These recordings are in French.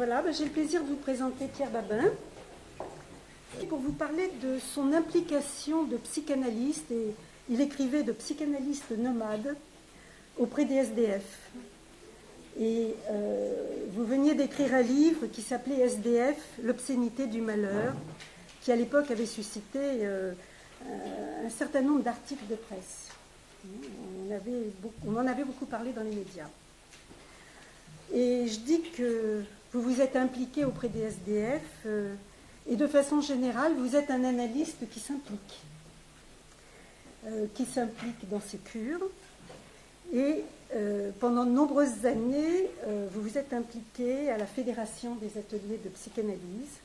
Voilà, j'ai le plaisir de vous présenter Pierre Babin pour vous parler de son implication de psychanalyste, et il écrivait de psychanalyste nomade auprès des SDF. Et vous veniez d'écrire un livre qui s'appelait SDF, l'obscénité du malheur, qui à l'époque avait suscité un certain nombre d'articles de presse. On en avait beaucoup parlé dans les médias. Et je dis que vous vous êtes impliqué auprès des SDF et de façon générale, vous êtes un analyste qui s'implique dans ces cures. Et pendant de nombreuses années, vous vous êtes impliqué à la Fédération des ateliers de psychanalyse.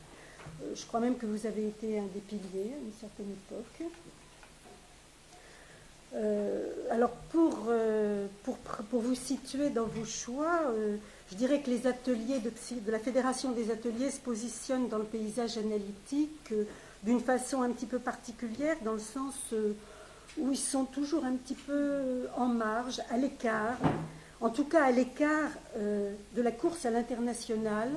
Je crois même que vous avez été un des piliers à une certaine époque. Alors pour vous situer dans vos choix, je dirais que les ateliers de la Fédération des ateliers se positionnent dans le paysage analytique d'une façon un petit peu particulière, dans le sens où ils sont toujours un petit peu en marge, à l'écart, en tout cas à l'écart de la course à l'international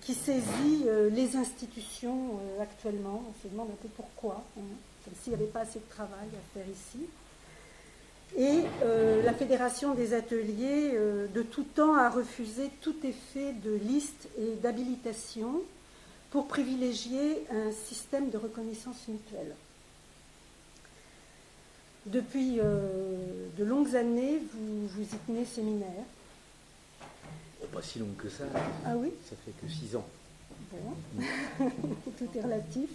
qui saisit les institutions actuellement. On se demande un peu pourquoi, comme s'il n'y avait pas assez de travail à faire ici. Et la Fédération des ateliers, de tout temps, a refusé tout effet de liste et d'habilitation pour privilégier un système de reconnaissance mutuelle. Depuis de longues années, vous y tenez séminaire. Oh, pas si long que ça. Ah oui? Ça fait que 6 ans. Bon. Tout est relatif.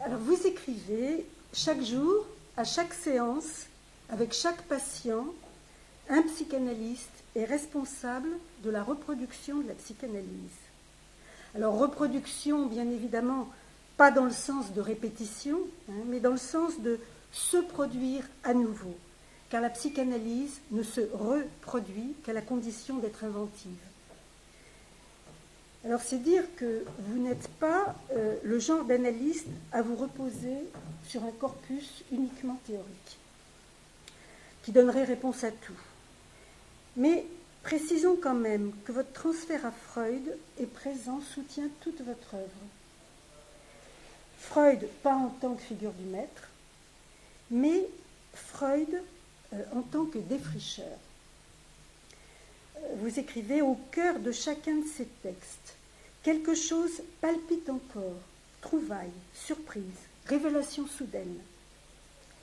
Alors, vous écrivez chaque jour, à chaque séance, avec chaque patient, un psychanalyste est responsable de la reproduction de la psychanalyse. Alors, reproduction, bien évidemment, pas dans le sens de répétition, mais dans le sens de se produire à nouveau, car la psychanalyse ne se reproduit qu'à la condition d'être inventive. Alors, c'est dire que vous n'êtes pas le genre d'analyste à vous reposer sur un corpus uniquement théorique, qui donnerait réponse à tout. Mais précisons quand même que votre transfert à Freud est présent, soutient toute votre œuvre. Freud, pas en tant que figure du maître, mais Freud en tant que défricheur. Vous écrivez au cœur de chacun de ces textes. Quelque chose palpite encore, trouvaille, surprise, révélation soudaine.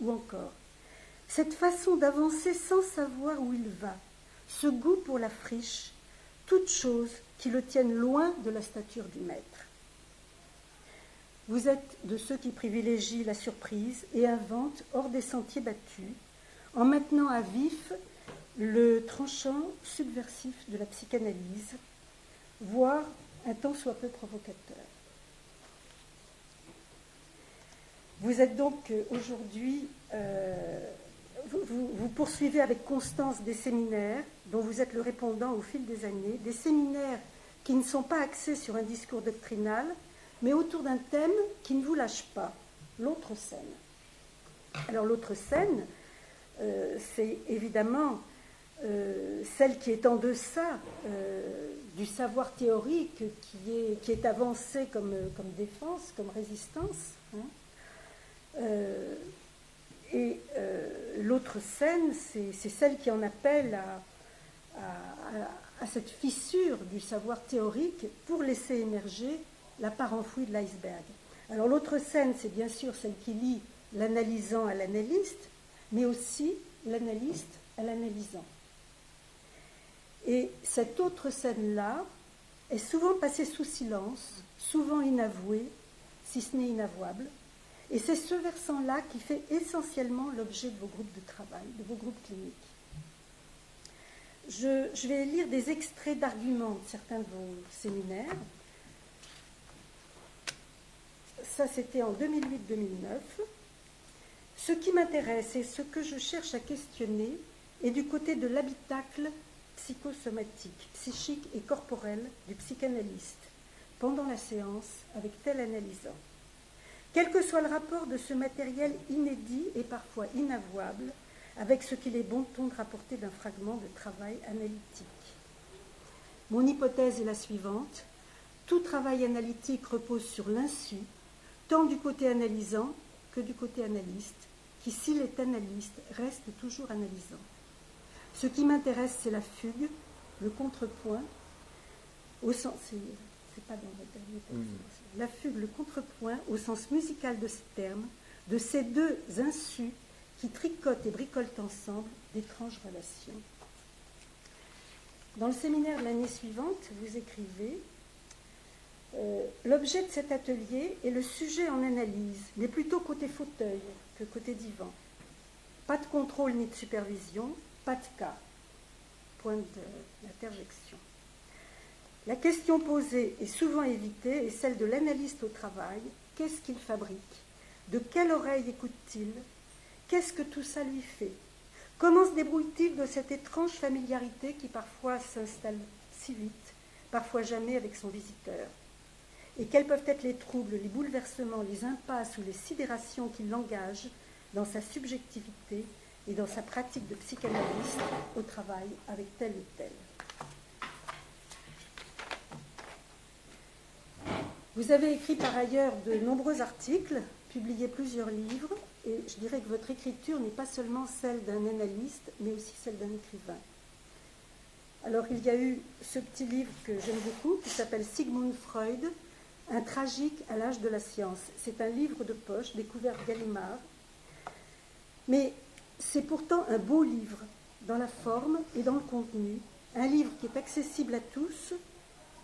Ou encore, cette façon d'avancer sans savoir où il va, ce goût pour la friche, toutes choses qui le tiennent loin de la stature du maître. Vous êtes de ceux qui privilégient la surprise et inventent hors des sentiers battus, en maintenant à vif le tranchant subversif de la psychanalyse, voire un tant soit peu provocateur. Vous êtes donc aujourd'hui, vous poursuivez avec constance des séminaires dont vous êtes le répondant au fil des années, des séminaires qui ne sont pas axés sur un discours doctrinal, mais autour d'un thème qui ne vous lâche pas, l'autre scène. Alors l'autre scène, c'est évidemment celle qui est en deçà du savoir théorique qui est avancé comme défense, comme résistance. Et l'autre scène, c'est celle qui en appelle à cette fissure du savoir théorique pour laisser émerger la part enfouie de l'iceberg. Alors l'autre scène, c'est bien sûr celle qui lie l'analysant à l'analyste, mais aussi l'analyste à l'analysant. Et cette autre scène-là est souvent passée sous silence, souvent inavouée, si ce n'est inavouable. Et c'est ce versant-là qui fait essentiellement l'objet de vos groupes de travail, de vos groupes cliniques. Je vais lire des extraits d'arguments de certains de vos séminaires. Ça, c'était en 2008-2009. Ce qui m'intéresse et ce que je cherche à questionner est du côté de l'habitacle psychosomatique, psychique et corporel du psychanalyste pendant la séance avec tel analysant. Quel que soit le rapport de ce matériel inédit et parfois inavouable avec ce qu'il est bon ton de rapporter d'un fragment de travail analytique. Mon hypothèse est la suivante. Tout travail analytique repose sur l'insu, tant du côté analysant que du côté analyste, qui, s'il est analyste, reste toujours analysant. Ce qui m'intéresse, c'est la fugue, le contrepoint, au sens, c'est pas dans votre dernier texte, la fugue, le contrepoint, au sens musical de ce terme, de ces deux insus qui tricotent et bricolent ensemble d'étranges relations. Dans le séminaire de l'année suivante, vous écrivez l'objet de cet atelier est le sujet en analyse, mais plutôt côté fauteuil que côté divan. Pas de contrôle ni de supervision, pas de cas. Point d'interjection. La question posée et souvent évitée est celle de l'analyste au travail. Qu'est-ce qu'il fabrique? De quelle oreille écoute-t-il? Qu'est-ce que tout ça lui fait? Comment se débrouille-t-il de cette étrange familiarité qui parfois s'installe si vite, parfois jamais avec son visiteur? Et quels peuvent être les troubles, les bouleversements, les impasses ou les sidérations qui l'engagent dans sa subjectivité et dans sa pratique de psychanalyste au travail avec tel ou tel? Vous avez écrit par ailleurs de nombreux articles, publié plusieurs livres, et je dirais que votre écriture n'est pas seulement celle d'un analyste, mais aussi celle d'un écrivain. Alors il y a eu ce petit livre que j'aime beaucoup, qui s'appelle Sigmund Freud, un tragique à l'âge de la science. C'est un livre de poche, découvert Gallimard, mais c'est pourtant un beau livre, dans la forme et dans le contenu, un livre qui est accessible à tous,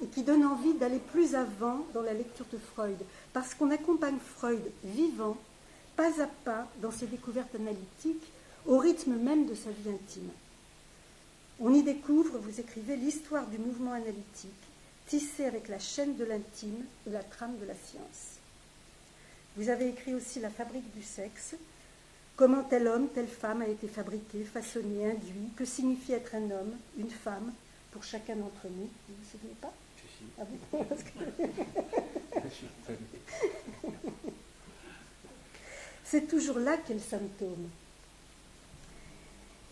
et qui donne envie d'aller plus avant dans la lecture de Freud, parce qu'on accompagne Freud vivant, pas à pas, dans ses découvertes analytiques, au rythme même de sa vie intime. On y découvre, vous écrivez, l'histoire du mouvement analytique, tissée avec la chaîne de l'intime et la trame de la science. Vous avez écrit aussi La fabrique du sexe, comment tel homme, telle femme a été fabriqué, façonné, induit, que signifie être un homme, une femme, pour chacun d'entre nous. Vous ne vous souvenez pas? Ah bon, parce que... C'est toujours là qu'est le symptôme.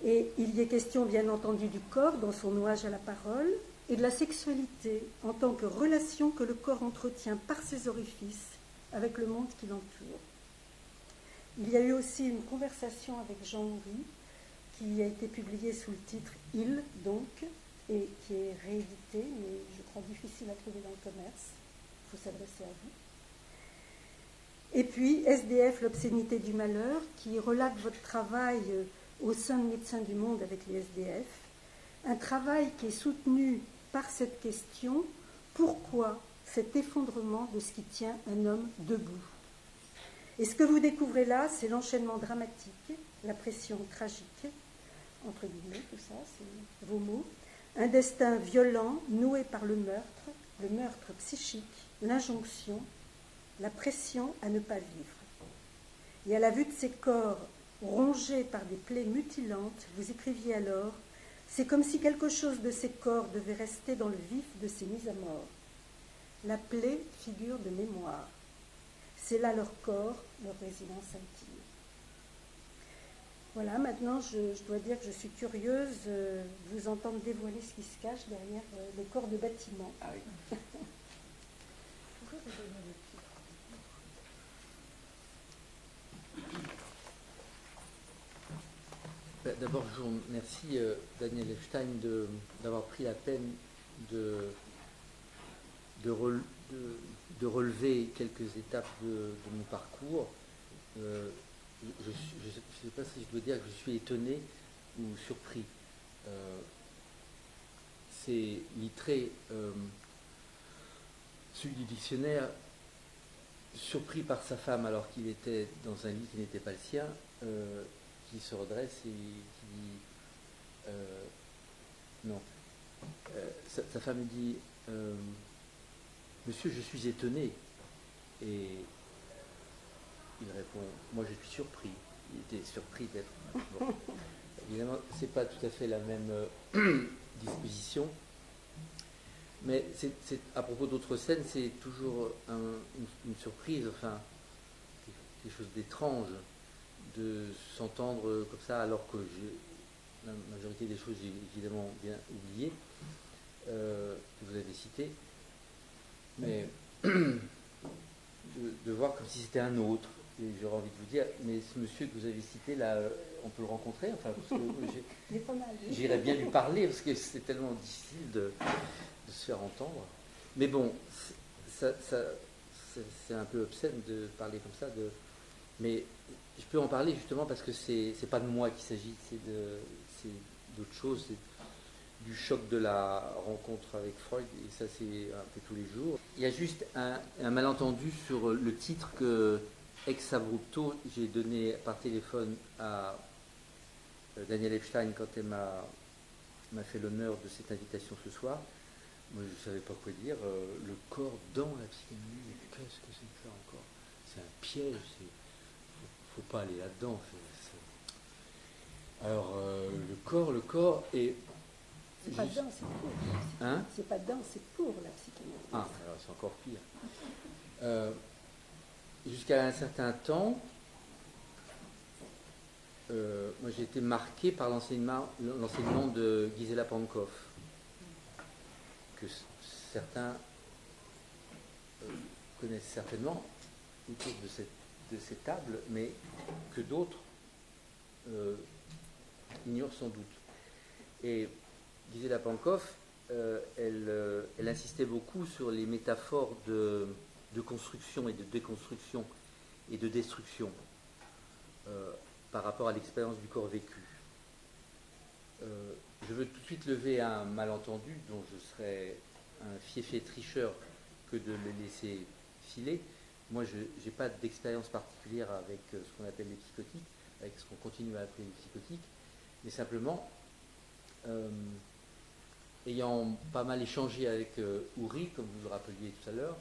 Et il y est question, bien entendu, du corps dans son nouage à la parole et de la sexualité en tant que relation que le corps entretient par ses orifices avec le monde qui l'entoure. Il y a eu aussi une conversation avec Jean-Houry qui a été publiée sous le titre « Il », donc, et qui est réédité, mais je crois difficile à trouver dans le commerce. Il faut s'adresser à vous. Et puis, SDF, l'obscénité du malheur, qui relate votre travail au sein de Médecins du Monde avec les SDF. Un travail qui est soutenu par cette question, pourquoi cet effondrement de ce qui tient un homme debout? Et ce que vous découvrez là, c'est l'enchaînement dramatique, la pression tragique, entre guillemets, tout ça, c'est vos mots, un destin violent noué par le meurtre psychique, l'injonction, la pression à ne pas vivre. Et à la vue de ces corps rongés par des plaies mutilantes, vous écriviez alors « C'est comme si quelque chose de ces corps devait rester dans le vif de ces mises à mort. La plaie figure de mémoire. C'est là leur corps, leur résidence intime. » Voilà, maintenant je dois dire que je suis curieuse de vous entendre dévoiler ce qui se cache derrière les corps de bâtiment. Ah oui. D'abord, je vous remercie, Daniel Epstein, d'avoir pris la peine de relever quelques étapes de mon parcours. Je ne sais pas si je dois dire que je suis étonné ou surpris. C'est litré, celui du dictionnaire, surpris par sa femme alors qu'il était dans un lit qui n'était pas le sien, qui se redresse et qui dit non. Sa femme dit Monsieur, je suis étonné. Et il répond moi je suis surpris. Il était surpris d'être. Bon. Évidemment, c'est pas tout à fait la même disposition. Mais c'est, à propos d'autres scènes, c'est toujours une surprise, enfin, quelque chose d'étrange de s'entendre comme ça, alors que la majorité des choses, j'ai évidemment bien oublié. que vous avez cité, mais de voir comme si c'était un autre. Et j'aurais envie de vous dire, mais ce monsieur que vous avez cité là, on peut le rencontrer, enfin, parce que Il est pas mal. j'irais bien lui parler, parce que c'est tellement difficile de se faire entendre. Mais bon, c'est un peu obscène de parler comme ça, mais je peux en parler justement parce que c'est pas de moi qu'il s'agit, c'est d'autre chose, c'est du choc de la rencontre avec Freud, et ça c'est un peu tous les jours. Il y a juste un malentendu sur le titre que ex abrupto j'ai donné par téléphone à Daniel Epstein quand elle m'a fait l'honneur de cette invitation ce soir. Moi je ne savais pas quoi dire. Le corps dans la psychanalyse, qu'est-ce que c'est que ça encore? C'est un piège, faut pas aller là-dedans. Alors le corps et c'est pas dedans, c'est pour. Hein? C'est pas dedans, c'est pour la psychanalyse. Ah, alors c'est encore pire. Jusqu'à un certain temps, moi j'ai été marqué par l'enseignement de Gisela Pankov, que certains connaissent certainement autour de cette table, mais que d'autres ignorent sans doute. Et Gisela Pankov, elle insistait beaucoup sur les métaphores de construction et de déconstruction et de destruction par rapport à l'expérience du corps vécu. Je veux tout de suite lever un malentendu dont je serais un fiefé tricheur que de le laisser filer. Moi, je n'ai pas d'expérience particulière avec ce qu'on appelle les psychotiques, avec ce qu'on continue à appeler les psychotiques, mais simplement, ayant pas mal échangé avec Ouri, comme vous le rappeliez tout à l'heure,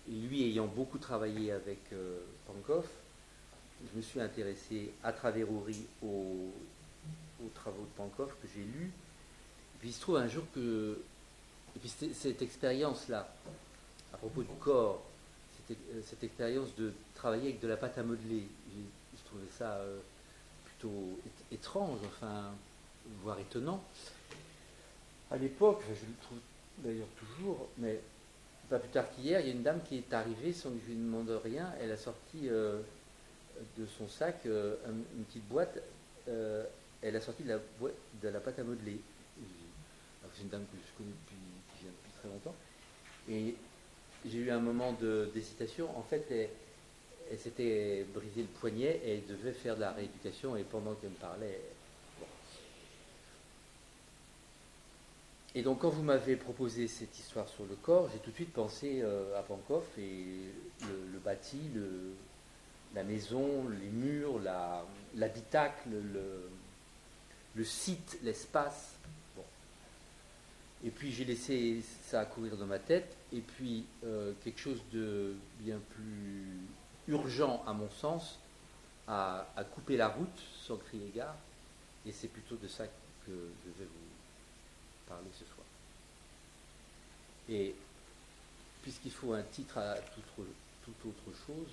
et lui ayant beaucoup travaillé avec Pankov, je me suis intéressé à travers Ouri aux travaux de Pankov que j'ai lus. Et puis il se trouve un jour que... Et puis cette expérience-là, à propos du corps, cette expérience de travailler avec de la pâte à modeler, je trouvais ça plutôt étrange, enfin, voire étonnant. À l'époque, je le trouve d'ailleurs toujours, mais pas plus tard qu'hier, il y a une dame qui est arrivée sans que je lui demande rien. Elle a sorti de son sac une petite boîte. Elle a sorti de la pâte à modeler. C'est une dame que je connais qui vient depuis très longtemps. Et j'ai eu un moment d'hésitation. En fait, elle s'était brisé le poignet et elle devait faire de la rééducation. Et pendant qu'elle me parlait... Et donc quand vous m'avez proposé cette histoire sur le corps, j'ai tout de suite pensé à Pankov et le bâti, la maison, les murs, l'habitacle, le site, l'espace. Bon. Et puis j'ai laissé ça courir dans ma tête, et puis quelque chose de bien plus urgent à mon sens a coupé la route sans crier gare, et c'est plutôt de ça que je vais vous parler ce soir. Et puisqu'il faut un titre à toute autre chose,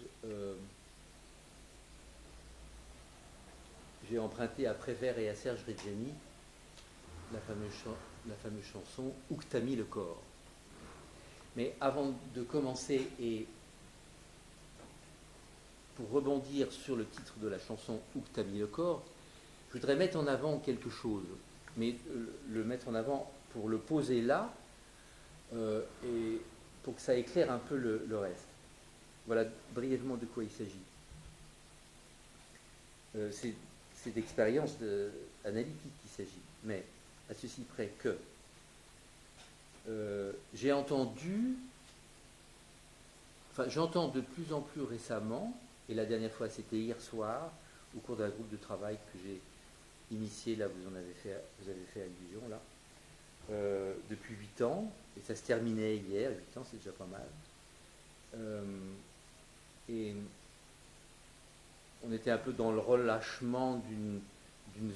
j'ai emprunté à Prévert et à Serge Reggiani la fameuse chanson « Où que t'as mis le corps ». Mais avant de commencer, et pour rebondir sur le titre de la chanson « Où que t'as mis le corps », je voudrais mettre en avant quelque chose, mais le mettre en avant pour le poser là, et pour que ça éclaire un peu le reste. Voilà brièvement de quoi il s'agit. C'est d'expérience analytique qu'il s'agit, mais à ceci près que j'entends de plus en plus récemment, et la dernière fois c'était hier soir, au cours d'un groupe de travail que j'ai initié, là vous avez fait allusion là, depuis 8 ans, et ça se terminait hier, 8 ans c'est déjà pas mal. Et on était un peu dans le relâchement d'une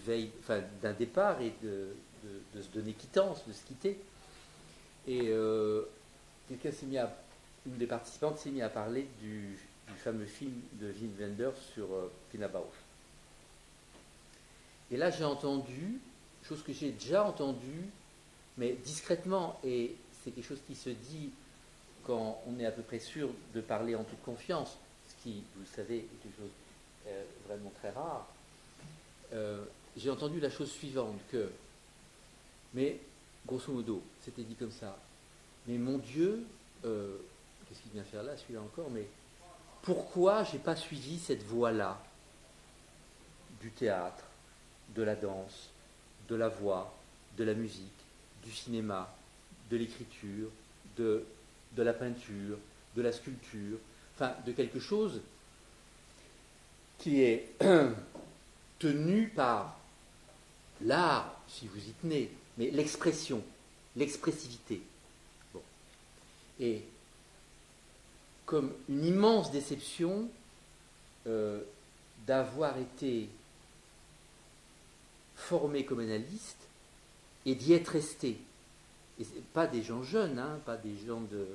veille, enfin d'un départ et de se donner quittance, de se quitter. Et une des participantes s'est mise à parler du fameux film de Wim Wenders sur Pina Bausch. Et là j'ai entendu, chose que j'ai déjà entendue mais discrètement, et c'est quelque chose qui se dit quand on est à peu près sûr de parler en toute confiance, ce qui, vous le savez, est une chose vraiment très rare. J'ai entendu la chose suivante, mais grosso modo, c'était dit comme ça, mais mon Dieu, qu'est-ce qu'il vient faire là, celui-là encore, mais pourquoi j'ai pas suivi cette voie-là du théâtre, de la danse, de la voix, de la musique, du cinéma, de l'écriture, de la peinture, de la sculpture, enfin de quelque chose qui est tenu par l'art, si vous y tenez, mais l'expression, l'expressivité. Bon. Et comme une immense déception d'avoir été formé comme analyste et d'y être resté. Et pas des gens jeunes, hein, pas des gens de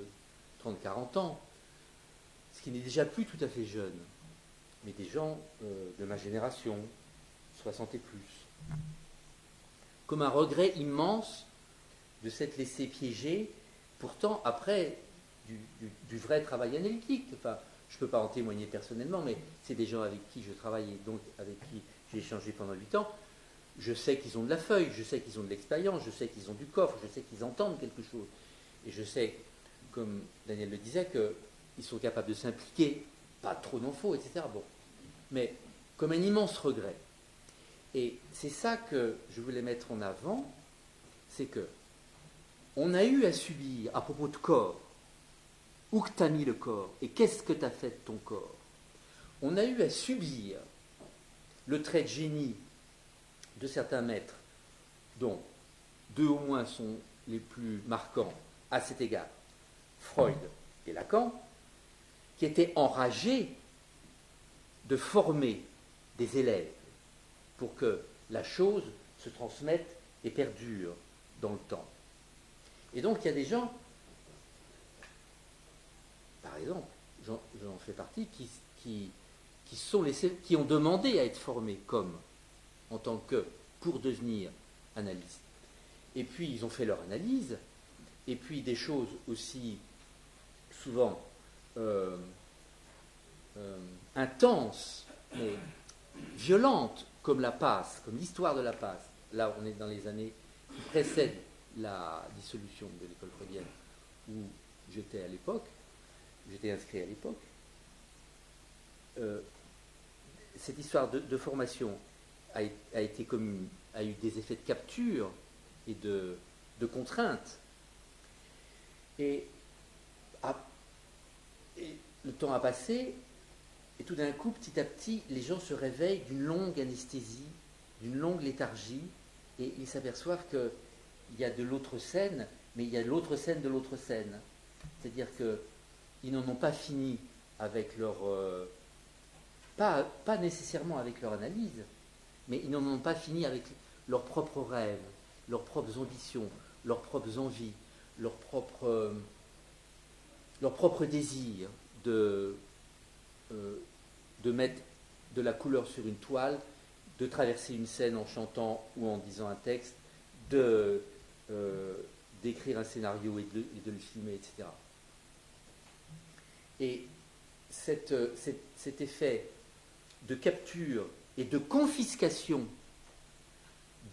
30-40 ans, ce qui n'est déjà plus tout à fait jeune, mais des gens de ma génération, 60 et plus. Comme un regret immense de s'être laissé piéger, pourtant après du vrai travail analytique. Enfin, je ne peux pas en témoigner personnellement, mais c'est des gens avec qui je travaille et donc avec qui j'ai échangé pendant 8 ans. Je sais qu'ils ont de la feuille, je sais qu'ils ont de l'expérience, je sais qu'ils ont du coffre, je sais qu'ils entendent quelque chose. Et je sais, comme Daniel le disait, qu'ils sont capables de s'impliquer, pas trop non faux, etc. Bon. Mais comme un immense regret. Et c'est ça que je voulais mettre en avant, c'est que on a eu à subir, à propos de corps, où que t'as mis le corps et qu'est-ce que t'as fait de ton corps, on a eu à subir le trait de génie de certains maîtres, dont 2 au moins sont les plus marquants à cet égard, Freud et Lacan, qui étaient enragés de former des élèves pour que la chose se transmette et perdure dans le temps. Et donc il y a des gens, par exemple, j'en fais partie, qui ont demandé à être formés comme, en tant que, pour devenir analystes. Et puis ils ont fait leur analyse, et puis des choses aussi souvent intenses, mais violentes, comme la passe, comme l'histoire de la passe. Là, on est dans les années qui précèdent la dissolution de l'école freudienne, où j'étais à l'époque, j'étais inscrit à l'époque. Cette histoire de formation a eu des effets de capture et de contrainte. Et le temps a passé, et tout d'un coup, petit à petit, les gens se réveillent d'une longue anesthésie, d'une longue léthargie, et ils s'aperçoivent qu'il y a de l'autre scène, mais il y a l'autre scène de l'autre scène. C'est-à-dire qu'ils n'en ont pas fini avec leur... pas nécessairement avec leur analyse, mais ils n'en ont pas fini avec leurs propres rêves, leurs propres ambitions, leurs propres envies, leurs propres désirs de mettre de la couleur sur une toile, de traverser une scène en chantant ou en disant un texte, d'écrire un scénario et de le filmer, etc. Et cet effet de capture et de confiscation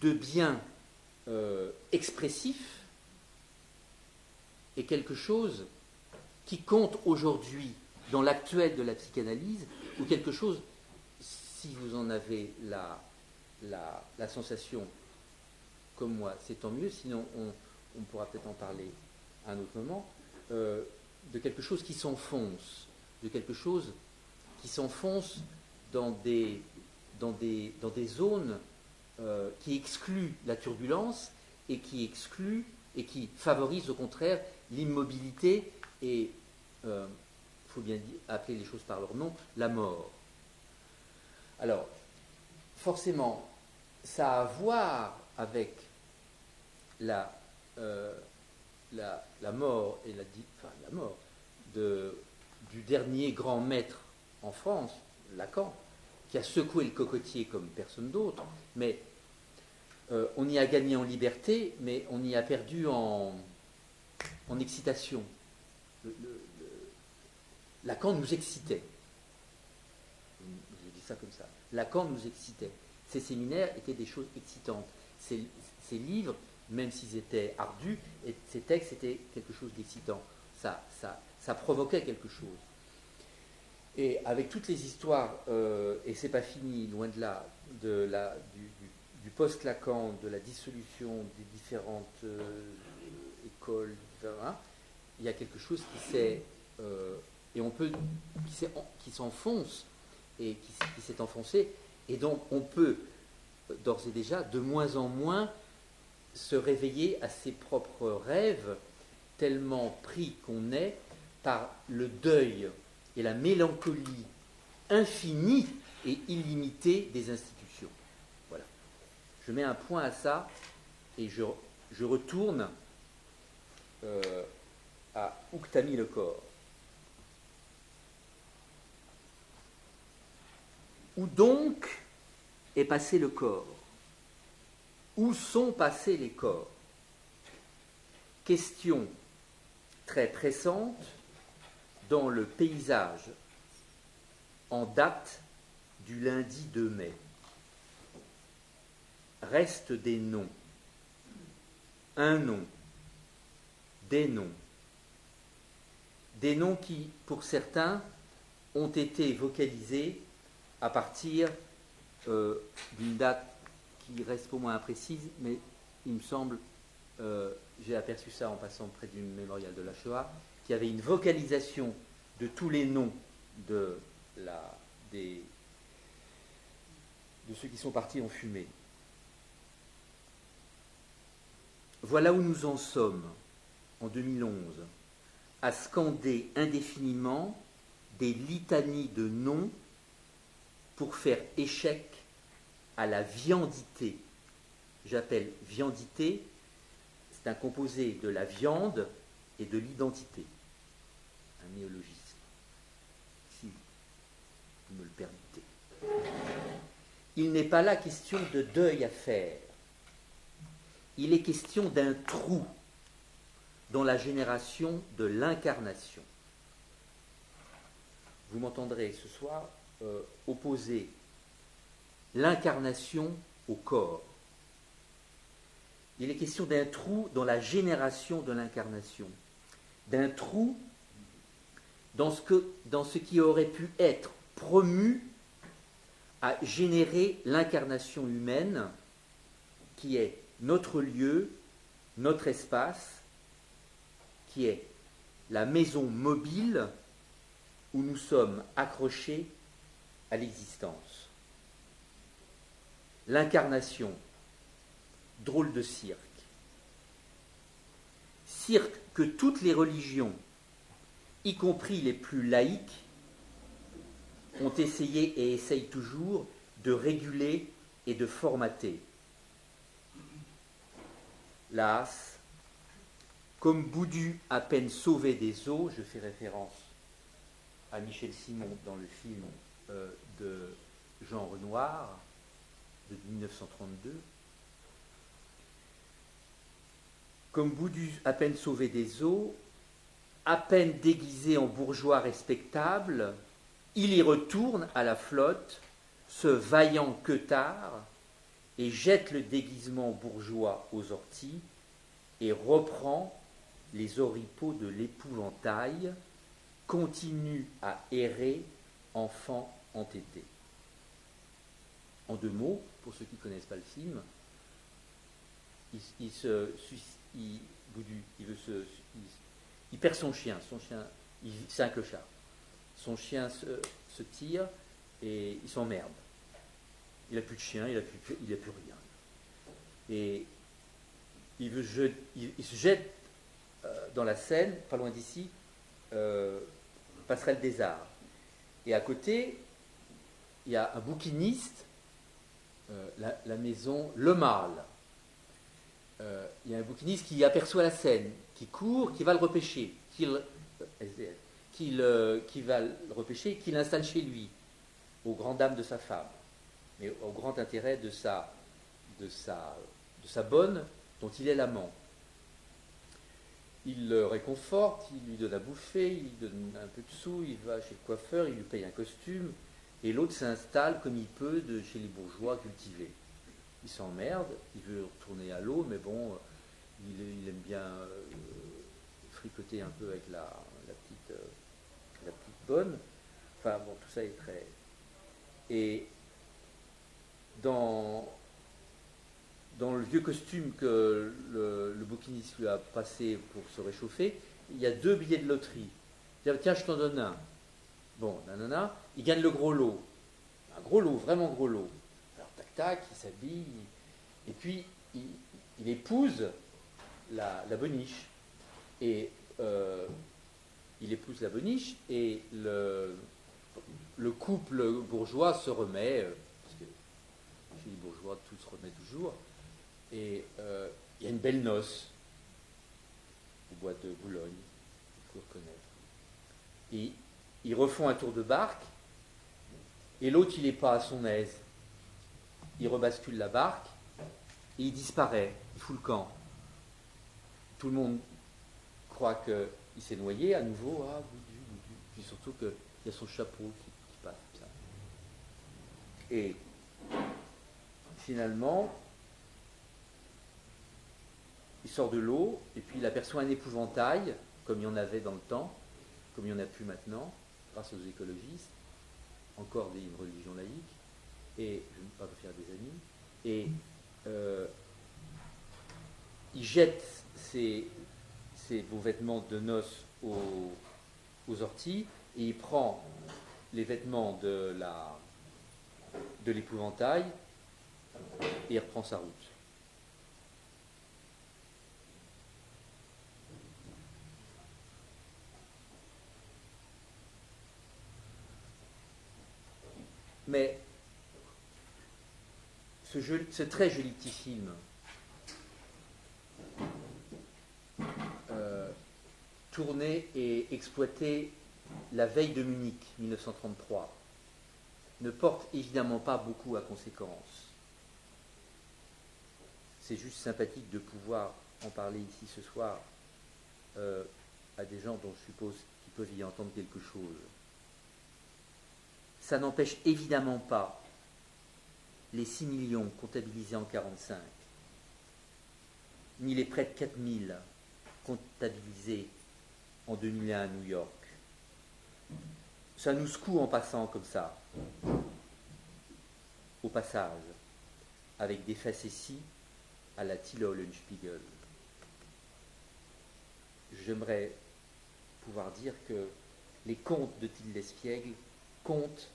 de biens expressifs est quelque chose qui compte aujourd'hui dans l'actuel de la psychanalyse, ou quelque chose, si vous en avez la sensation comme moi, c'est tant mieux, sinon on pourra peut-être en parler à un autre moment, de quelque chose qui s'enfonce, de quelque chose qui s'enfonce dans des zones qui excluent la turbulence et qui excluent et qui favorisent au contraire l'immobilité et, il faut bien appeler les choses par leur nom, la mort. Alors, forcément, ça a à voir avec la mort et la mort du dernier grand maître en France, Lacan, qui a secoué le cocotier comme personne d'autre, mais on y a gagné en liberté, mais on y a perdu en excitation. Lacan nous excitait. Je dis ça comme ça. Lacan nous excitait. Ces séminaires étaient des choses excitantes. Ces livres, même s'ils étaient ardus, et ces textes étaient quelque chose d'excitant. Ça provoquait quelque chose. Et avec toutes les histoires, et c'est pas fini, loin de là, du post-Lacan, de la dissolution des différentes écoles, etc., il y a quelque chose qui s'enfonce et qui s'est enfoncé, et donc on peut d'ores et déjà de moins en moins se réveiller à ses propres rêves, tellement pris qu'on est par le deuil et la mélancolie infinie et illimitée des institutions. Voilà. Je mets un point à ça et je retourne à où que t'as mis le corps. Où donc est passé le corps? Où sont passés les corps? Question très pressante dans le paysage en date du lundi 2 mai. Restent des noms. Un nom. Des noms. Des noms qui, pour certains, ont été vocalisés à partir d'une date qui reste pour moi imprécise, mais il me semble, j'ai aperçu ça en passant près du mémorial de la Shoah, qu'il y avait une vocalisation de tous les noms de ceux qui sont partis en fumée. Voilà où nous en sommes, en 2011, à scander indéfiniment des litanies de noms pour faire échec à la viandité. J'appelle viandité, c'est un composé de la viande et de l'identité. Un néologisme, si vous me le permettez. Il n'est pas là question de deuil à faire. Il est question d'un trou dans la génération de l'incarnation. Vous m'entendrez ce soir opposer l'incarnation au corps. Il est question d'un trou dans la génération de l'incarnation, d'un trou dans ce qui aurait pu être promu à générer l'incarnation humaine, qui est notre lieu, notre espace, qui est la maison mobile où nous sommes accrochés à l'existence. L'incarnation, drôle de cirque. Cirque que toutes les religions, y compris les plus laïques, ont essayé et essayent toujours de réguler et de formater. Las, comme Boudu à peine sauvé des eaux, je fais référence à Michel Simon dans le film de Jean Renoir de 1932, comme Boudu à peine sauvé des eaux, à peine déguisé en bourgeois respectable, il y retourne à la flotte, ce vaillant queutard, et jette le déguisement bourgeois aux orties et reprend les oripeaux de l'épouvantail, continue à errer, enfant entêté. En deux mots, pour ceux qui ne connaissent pas le film, il perd son chien, c'est un clochard. Son chien se tire et il s'emmerde. Il n'a plus de chien, il n'a plus rien. Et il se jette dans la Seine, pas loin d'ici, passerelle des Arts. Et à côté, il y a un bouquiniste, la maison Le Mâle. Il y a un bouquiniste qui aperçoit la Seine, qui court, qui va le repêcher, qui va le repêcher, qui l'installe chez lui, aux grandes dames de sa femme, mais au grand intérêt de sa de sa bonne dont il est l'amant. Il le réconforte, il lui donne à bouffer, il lui donne un peu de sous, il va chez le coiffeur, il lui paye un costume, et l'autre s'installe comme il peut chez les bourgeois cultivés. Il s'emmerde, il veut retourner à l'eau, mais bon, il aime bien fricoter un peu avec la petite bonne. Enfin bon, tout ça est très... Et dans le vieux costume que le bouquiniste lui a passé pour se réchauffer, il y a 2 billets de loterie. Tiens, je t'en donne un. Bon, nanana, il gagne le gros lot. Un gros lot, vraiment gros lot. Alors, tac, tac, il s'habille, et puis il épouse la boniche. Et il épouse la boniche, et le couple bourgeois se remet, parce que chez les bourgeois, tout se remet toujours, et il y a une belle noce au bois de Boulogne, il faut reconnaître. Et ils refont un tour de barque, et l'autre, il n'est pas à son aise. Il rebascule la barque, et il disparaît, il fout le camp. Tout le monde croit qu'il s'est noyé à nouveau, boudu. Puis surtout qu'il y a son chapeau qui passe comme ça. Et finalement, il sort de l'eau, et puis il aperçoit un épouvantail, comme il y en avait dans le temps, comme il y en a plus maintenant, grâce aux écologistes, encore des religions laïques, et je ne veux pas me faire des amis, et il jette ses beaux vêtements de noces aux orties, et il prend les vêtements de l'épouvantail, et il reprend sa route. Mais ce très joli petit film tourné et exploité la veille de Munich 1933 ne porte évidemment pas beaucoup à conséquence. C'est juste sympathique de pouvoir en parler ici ce soir à des gens dont je suppose qu'ils peuvent y entendre quelque chose. Ça n'empêche évidemment pas les 6 millions comptabilisés en 1945, ni les près de 4000 comptabilisés en 2001 à New York. Ça nous secoue en passant comme ça, au passage, avec des facéties à la Tille Eulenspiegel. J'aimerais pouvoir dire que les contes de Tille Eulenspiegel comptent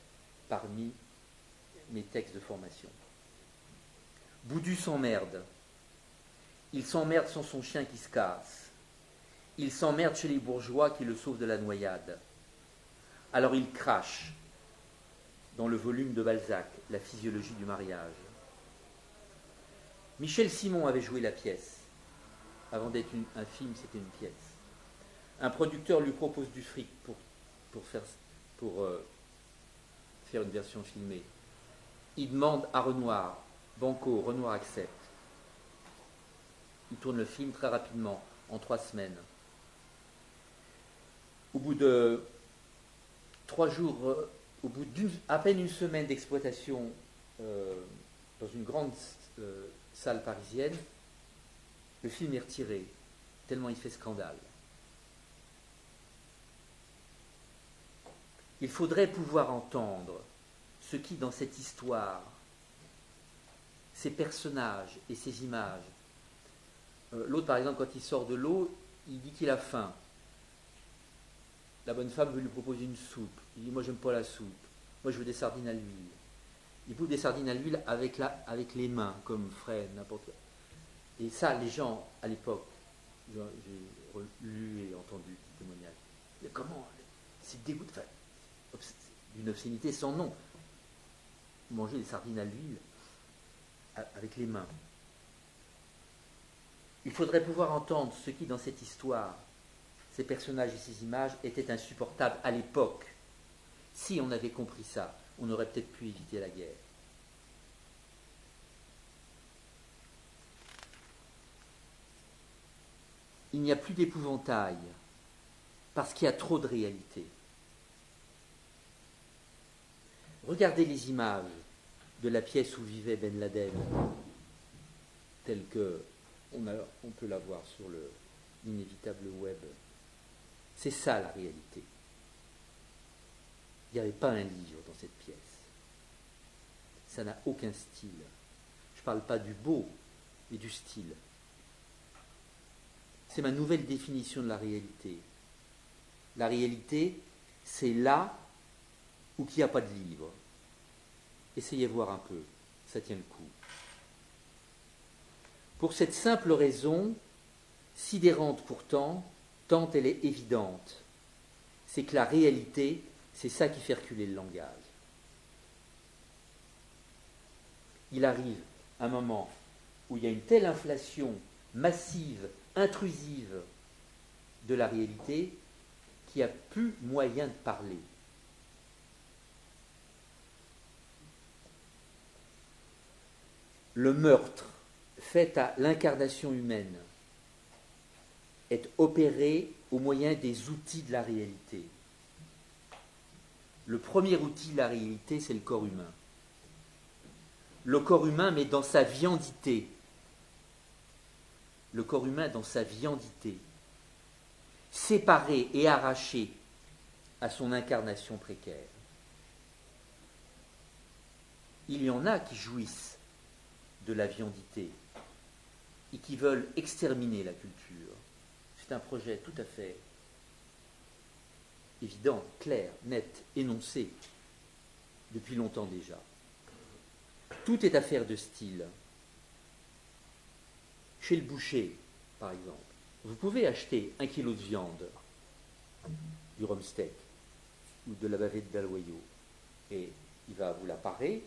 parmi mes textes de formation. Boudu s'emmerde. Il s'emmerde sans son chien qui se casse. Il s'emmerde chez les bourgeois qui le sauvent de la noyade. Alors il crache dans le volume de Balzac, La physiologie du mariage. Michel Simon avait joué la pièce. Avant d'être un film, c'était une pièce. Un producteur lui propose du fric pour faire une version filmée. Il demande à Renoir, banco, Renoir accepte. Il tourne le film très rapidement, en 3 semaines. Au bout de 3 jours, au bout d'à peine une semaine d'exploitation dans une grande salle parisienne, le film est retiré, tellement il fait scandale. Il faudrait pouvoir entendre ce qui, dans cette histoire, ces personnages et ces images. L'autre, par exemple, quand il sort de l'eau, il dit qu'il a faim. La bonne femme veut lui proposer une soupe. Il dit, moi, j'aime pas la soupe. Moi, je veux des sardines à l'huile. Il bouffe des sardines à l'huile avec les mains, comme Fred, n'importe quoi. Et ça, les gens, à l'époque, j'ai lu et entendu des témoignages. Mais comment? C'est dégoûtant. D'une obscénité sans nom. Manger des sardines à l'huile avec les mains. Il faudrait pouvoir entendre ce qui, dans cette histoire, ces personnages et ces images, étaient insupportables à l'époque. Si on avait compris ça, on aurait peut-être pu éviter la guerre. il n'y a plus d'épouvantail, parce qu'il y a trop de réalité. Regardez les images de la pièce où vivait Ben Laden, telle que on peut la voir sur l'inévitable web. C'est ça la réalité. Il n'y avait pas un livre dans cette pièce. Ça n'a aucun style. Je ne parle pas du beau, mais du style. C'est ma nouvelle définition de la réalité. La réalité, c'est là où il n'y a pas de livre. Essayez voir un peu, ça tient le coup. Pour cette simple raison, sidérante pourtant, tant elle est évidente, c'est que la réalité, c'est ça qui fait reculer le langage. Il arrive un moment où il y a une telle inflation massive, intrusive de la réalité, qu'il n'y a plus moyen de parler. Le meurtre fait à l'incarnation humaine est opéré au moyen des outils de la réalité. Le premier outil de la réalité, c'est le corps humain. Le corps humain, mais dans sa viandité. Le corps humain dans sa viandité. Séparé et arraché à son incarnation précaire. Il y en a qui jouissent de la viandité et qui veulent exterminer la culture. C'est un projet tout à fait évident, clair, net, énoncé, depuis longtemps déjà. Tout est affaire de style. Chez le boucher, par exemple, vous pouvez acheter 1 kilo de viande, du rump steak ou de la bavette d'aloyau, et il va vous la parer,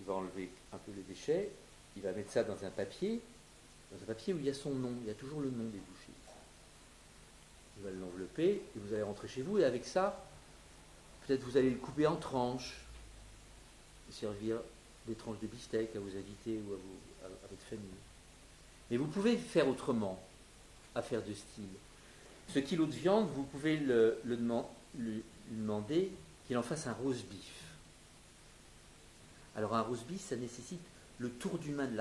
il va enlever un peu les déchets, il va mettre ça dans un papier où il y a son nom, il y a toujours le nom des bouchers. Il va l'envelopper, et vous allez rentrer chez vous, et avec ça, peut-être vous allez le couper en tranches, et servir des tranches de beefsteak à vos invités ou à votre famille. Mais vous pouvez faire autrement, affaire de style. Ce kilo de viande, vous pouvez lui demander qu'il en fasse un roast beef. Alors un roast beef, ça nécessite le tour d'humain de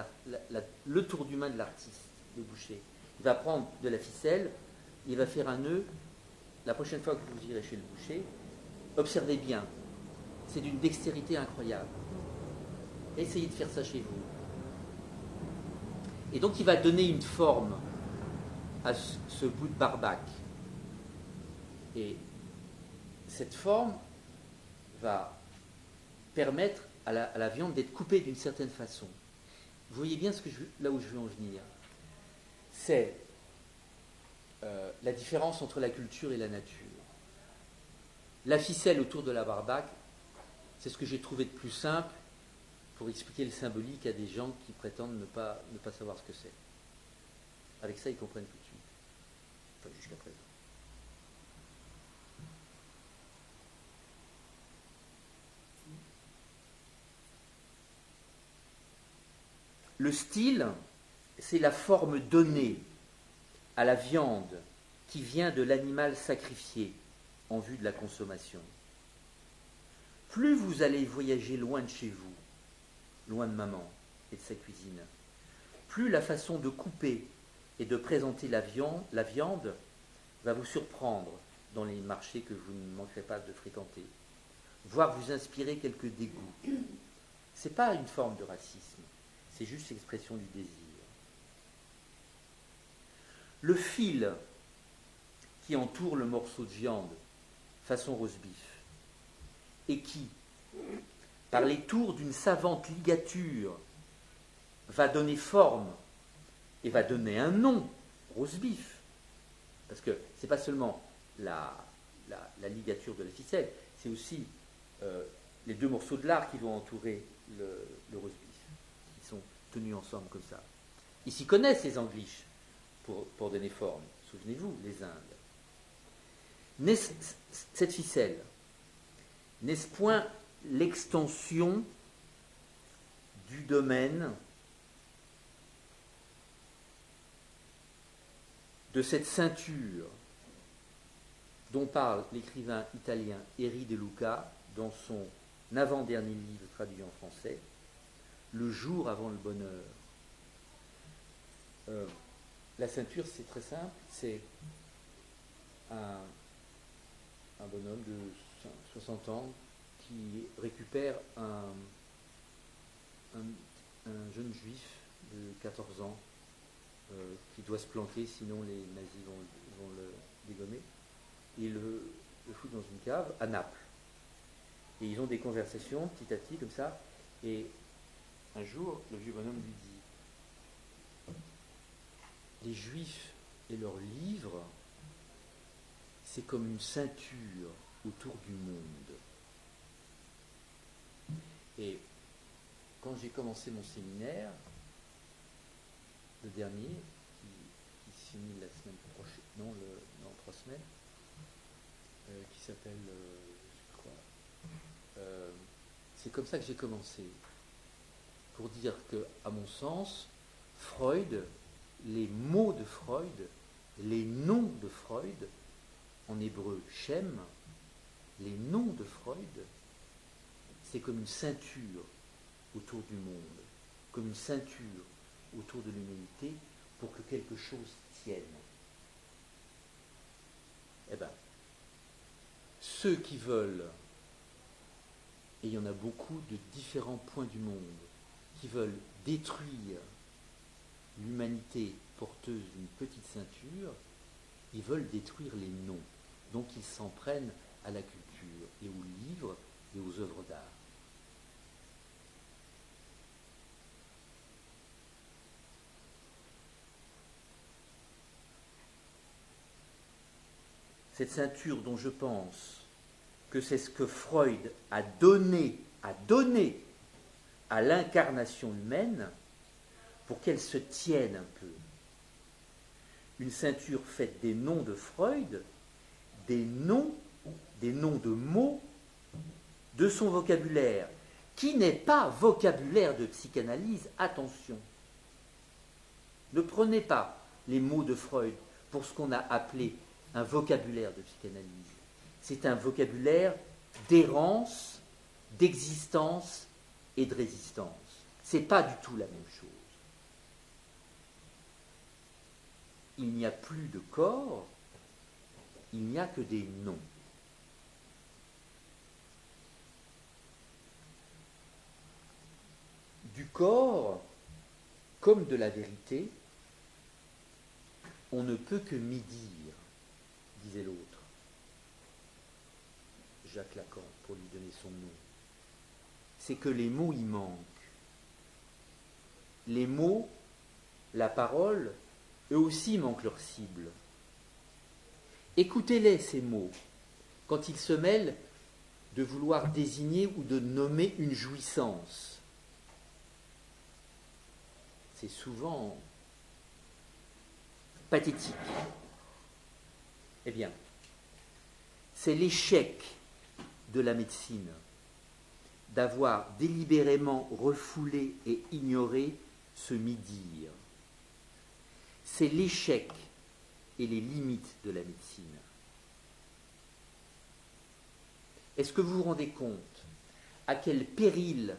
l'artiste, le boucher. Il va prendre de la ficelle, il va faire un nœud. La prochaine fois que vous irez chez le boucher, observez bien. C'est d'une dextérité incroyable. Essayez de faire ça chez vous. Et donc il va donner une forme à ce bout de barbac. Et cette forme va permettre à la viande d'être coupée d'une certaine façon. Vous voyez bien là où je veux en venir. C'est la différence entre la culture et la nature. La ficelle autour de la barbac, c'est ce que j'ai trouvé de plus simple pour expliquer le symbolique à des gens qui prétendent ne pas savoir ce que c'est. Avec ça, ils comprennent tout de suite. Enfin, jusqu'à présent. Le style, c'est la forme donnée à la viande qui vient de l'animal sacrifié en vue de la consommation. Plus vous allez voyager loin de chez vous, loin de maman et de sa cuisine, plus la façon de couper et de présenter la viande va vous surprendre dans les marchés que vous ne manquerez pas de fréquenter, voire vous inspirer quelques dégoûts. Ce n'est pas une forme de racisme, c'est juste l'expression du désir. Le fil qui entoure le morceau de viande, façon roast beef, et qui, par les tours d'une savante ligature, va donner forme et va donner un nom, roast beef. Parce que ce n'est pas seulement la ligature de la ficelle, c'est aussi les deux morceaux de lard qui vont entourer le roast beef, qui sont tenus ensemble comme ça. Ils s'y connaissent, les Angliches, pour donner forme. Souvenez-vous, les Indes. Cette ficelle, n'est-ce point l'extension du domaine de cette ceinture dont parle l'écrivain italien Eri De Luca dans son avant-dernier livre traduit en français, Le jour avant le bonheur. La ceinture, c'est très simple, c'est un bonhomme de 60 ans qui récupère un jeune juif de 14 ans qui doit se planter, sinon les nazis vont le dégommer, et le fout dans une cave à Naples. Et ils ont des conversations petit à petit comme ça, et un jour, le vieux bonhomme lui dit: les juifs et leurs livres, c'est comme une ceinture autour du monde. Et quand j'ai commencé mon séminaire, le dernier, qui se finit la semaine prochaine, non, 3 semaines, qui s'appelle, je crois, c'est comme ça que j'ai commencé, pour dire que, à mon sens, Freud, les mots de Freud, les noms de Freud, en hébreu Shem, les noms de Freud, c'est comme une ceinture autour du monde, comme une ceinture autour de l'humanité pour que quelque chose tienne. Eh bien, ceux qui veulent, et il y en a beaucoup de différents points du monde, qui veulent détruire l'humanité porteuse d'une petite ceinture, ils veulent détruire les noms. Donc ils s'en prennent à la culture et aux livres et aux œuvres d'art. Cette ceinture dont je pense que c'est ce que Freud a donné à l'incarnation humaine pour qu'elle se tienne un peu. Une ceinture faite des noms de Freud, des noms de mots de son vocabulaire, qui n'est pas vocabulaire de psychanalyse, attention. Ne prenez pas les mots de Freud pour ce qu'on a appelé un vocabulaire de psychanalyse. C'est un vocabulaire d'errance, d'existence et de résistance. C'est pas du tout la même chose. Il n'y a plus de corps, il n'y a que des noms. Du corps, comme de la vérité, on ne peut que m'y dire, disait l'autre. Jacques Lacan, pour lui donner son nom. C'est que les mots y manquent. Les mots, la parole, eux aussi manquent leur cible. Écoutez-les, ces mots, quand ils se mêlent de vouloir désigner ou de nommer une jouissance. C'est souvent pathétique. Eh bien, c'est l'échec de la médecine d'avoir délibérément refoulé et ignoré ce mi-dire. C'est l'échec et les limites de la médecine. Est-ce que vous vous rendez compte à quel péril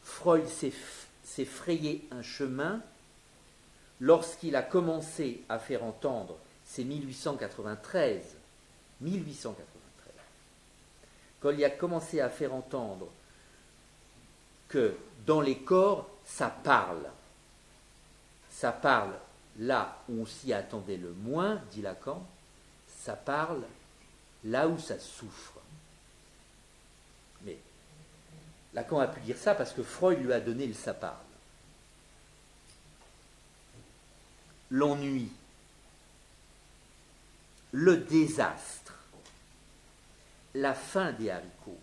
Freud s'est frayé un chemin lorsqu'il a commencé à faire entendre, c'est 1893, quand il a commencé à faire entendre que dans les corps, ça parle là où on s'y attendait le moins, dit Lacan, ça parle là où ça souffre. Mais Lacan a pu dire ça parce que Freud lui a donné le ça parle. L'ennui, le désastre, la fin des haricots,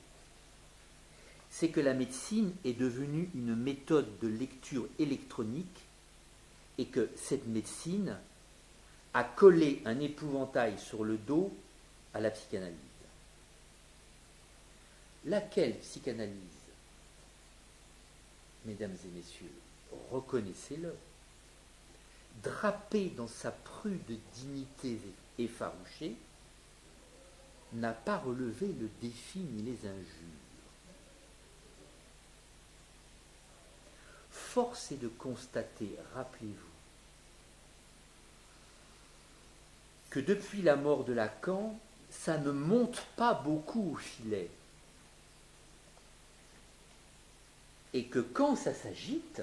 c'est que la médecine est devenue une méthode de lecture électronique et que cette médecine a collé un épouvantail sur le dos à la psychanalyse. Laquelle psychanalyse, mesdames et messieurs, reconnaissez-le, drapé dans sa prude dignité effarouchée, n'a pas relevé le défi ni les injures. Force est de constater, rappelez-vous, que depuis la mort de Lacan, ça ne monte pas beaucoup au filet. Et que quand ça s'agite,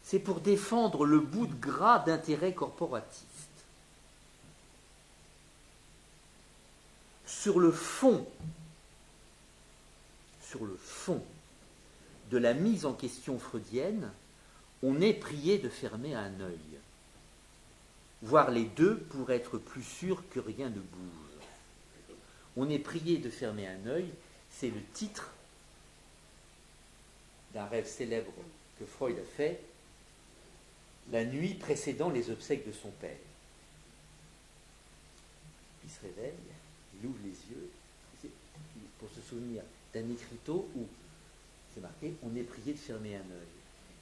c'est pour défendre le bout de gras d'intérêts corporatistes. Sur le fond de la mise en question freudienne, on est prié de fermer un œil. Voir les deux pour être plus sûr que rien ne bouge. On est prié de fermer un œil, c'est le titre d'un rêve célèbre que Freud a fait la nuit précédant les obsèques de son père. Il se réveille, il ouvre les yeux, pour se souvenir d'un écriteau où c'est marqué « On est prié de fermer un œil ».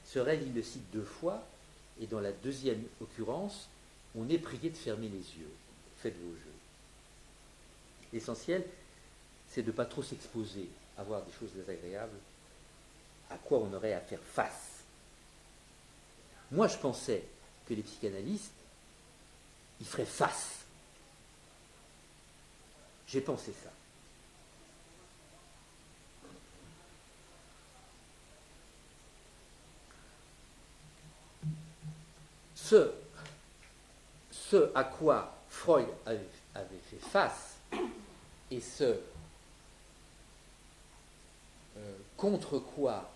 Ce rêve, il le cite 2 fois, et dans la deuxième occurrence, on est prié de fermer les yeux. Faites vos jeux. L'essentiel, c'est de ne pas trop s'exposer à voir des choses désagréables, à quoi on aurait à faire face. Moi, je pensais que les psychanalystes, ils feraient face. J'ai pensé ça. Ce à quoi Freud avait fait face et ce contre quoi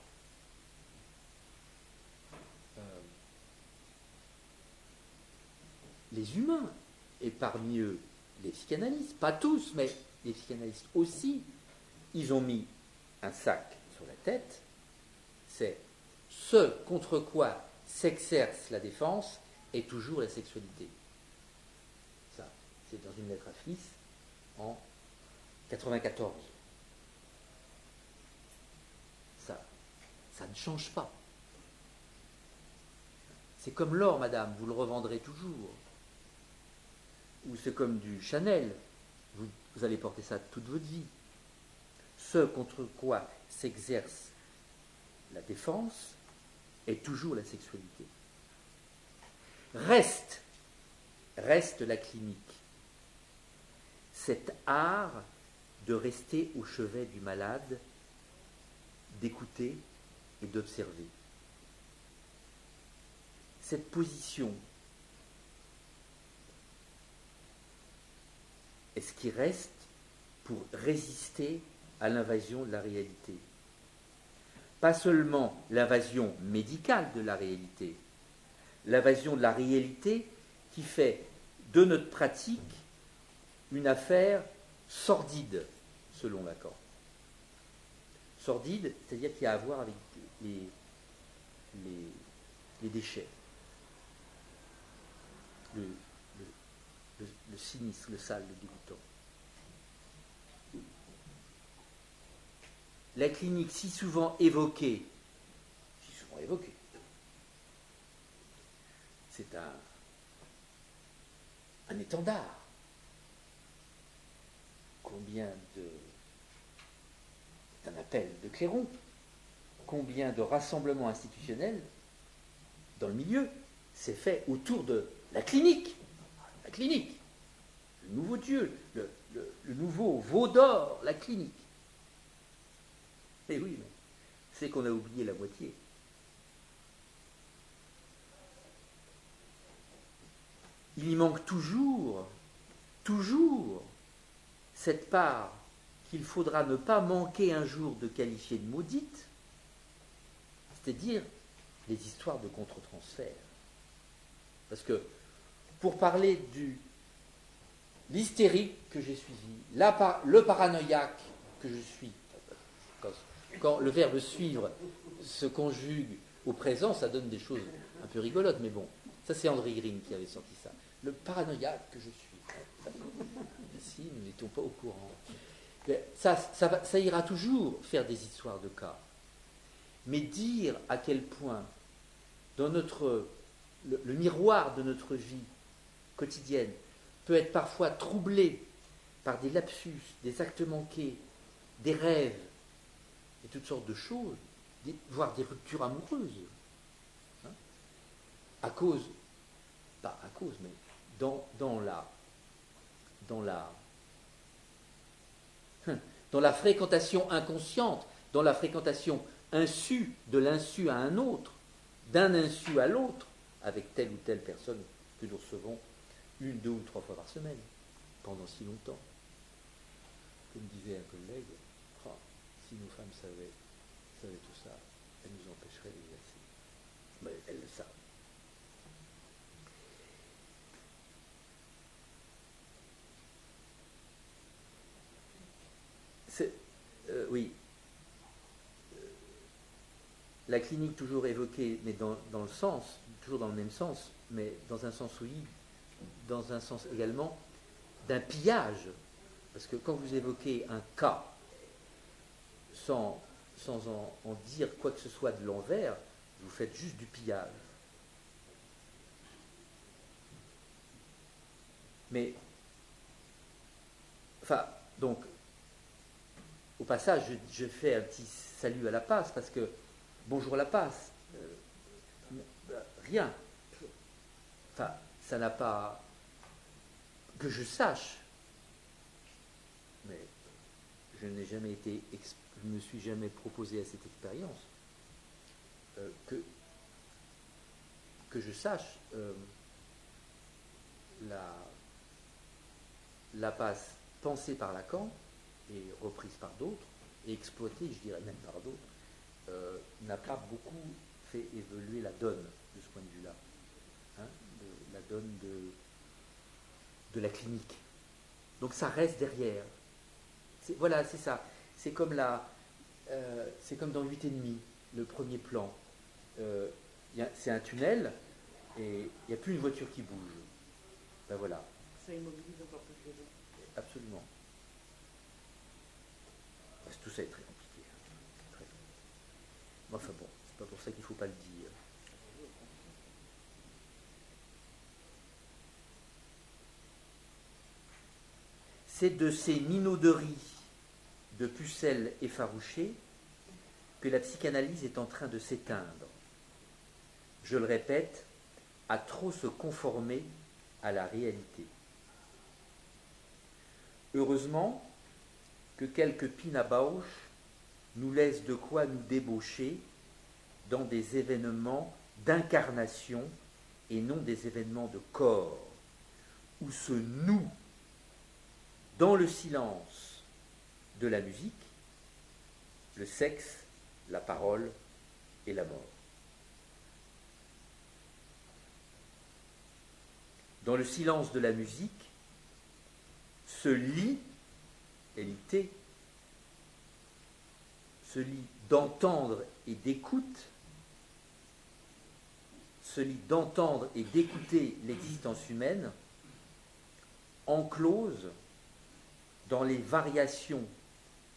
les humains, et parmi eux les psychanalystes, pas tous, mais les psychanalystes aussi, ils ont mis un sac sur la tête, c'est ce contre quoi s'exerce la défense est toujours la sexualité. Ça, c'est dans une lettre à Fliss en 94. Ça ne change pas. C'est comme l'or, madame, vous le revendrez toujours. Ou c'est comme du Chanel, vous allez porter ça toute votre vie. Ce contre quoi s'exerce la défense est toujours la sexualité. Reste la clinique. Cet art de rester au chevet du malade, d'écouter et d'observer. Cette position est ce qui reste pour résister à l'invasion de la réalité. Pas seulement l'invasion médicale de la réalité, l'invasion de la réalité qui fait de notre pratique une affaire sordide, selon Lacan. Sordide, c'est-à-dire qu'il y a à voir avec les déchets, le sinistre, le sale, le dégoûtant. La clinique si souvent évoquée, c'est un étendard. C'est un appel de clairon. Combien de rassemblements institutionnels dans le milieu s'est fait autour de la clinique. La clinique. Le nouveau Dieu, le nouveau veau d'or, la clinique. Eh oui, mais c'est qu'on a oublié la moitié. Il y manque toujours cette part qu'il faudra ne pas manquer un jour de qualifier de maudite, c'est-à-dire les histoires de contre-transfert. Parce que pour parler de l'hystérique que j'ai suivi, le paranoïaque que je suis, quand le verbe suivre se conjugue au présent, ça donne des choses un peu rigolotes, mais bon, ça c'est André Green qui avait sorti ça. Le paranoïaque que je suis. Si, nous n'étions pas au courant. Ça ira toujours faire des histoires de cas. Mais dire à quel point, dans notre le miroir de notre vie quotidienne peut être parfois troublé par des lapsus, des actes manqués, des rêves et toutes sortes de choses, voire des ruptures amoureuses, hein, à cause, pas à cause, mais dans la fréquentation inconsciente, dans la fréquentation insu, de l'insu à un autre, d'un insu à l'autre, avec telle ou telle personne que nous recevons 1, 2 ou 3 fois par semaine, pendant si longtemps. Comme disait un collègue, oh, si nos femmes savaient tout ça, elles nous empêcheraient d'exercer. Mais elles le savent. Oui. La clinique toujours évoquée, mais dans le sens, toujours dans le même sens, mais dans un sens oui, dans un sens également d'un pillage. Parce que quand vous évoquez un cas sans en dire quoi que ce soit de l'envers, vous faites juste du pillage. Mais, enfin, donc, au passage, je fais un petit salut à la passe, parce que, bonjour la passe, rien. Enfin, ça n'a pas, que je sache, mais je n'ai jamais été, je ne me suis jamais proposé à cette expérience, que je sache, la passe pensée par Lacan et reprise par d'autres, et exploitée, je dirais même par d'autres, n'a pas beaucoup fait évoluer la donne de ce point de vue-là, hein, la donne de la clinique. Donc ça reste derrière. Voilà, c'est ça. C'est comme c'est comme dans 8,5, le premier plan. C'est un tunnel et il n'y a plus une voiture qui bouge. Ben voilà. Ça immobilise encore plus les gens. Absolument. Parce que tout ça est très compliqué. Très... Enfin bon, c'est pas pour ça qu'il ne faut pas le dire. C'est de ces minauderies de pucelles effarouchées que la psychanalyse est en train de s'éteindre. Je le répète, à trop se conformer à la réalité. Heureusement que quelques pinabauches nous laissent de quoi nous débaucher dans des événements d'incarnation et non des événements de corps, où se noue dans le silence de la musique, le sexe, la parole et la mort. Dans le silence de la musique se lit, LIT, se lit d'entendre et d'écoute, se lit d'entendre et d'écouter l'existence humaine, enclose dans les variations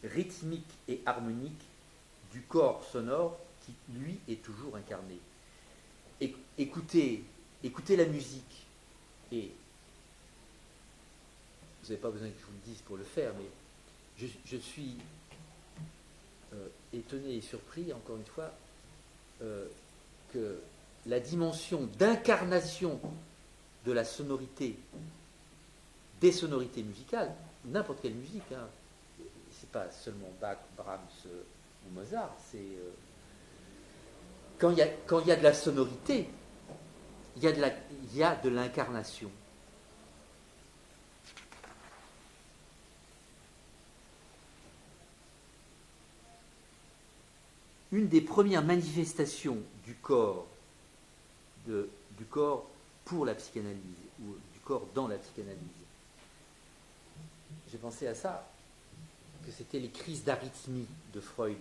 rythmiques et harmoniques du corps sonore qui, lui, est toujours incarné. Écoutez la musique, et vous n'avez pas besoin que je vous le dise pour le faire, mais je suis étonné et surpris, encore une fois, que la dimension d'incarnation de la sonorité, des sonorités musicales, n'importe quelle musique, hein, c'est pas seulement Bach, Brahms ou Mozart, c'est quand il y a de la sonorité, il y a de l'incarnation. Une des premières manifestations du corps pour la psychanalyse, ou du corps dans la psychanalyse, j'ai pensé à ça, que c'était les crises d'arythmie de Freud,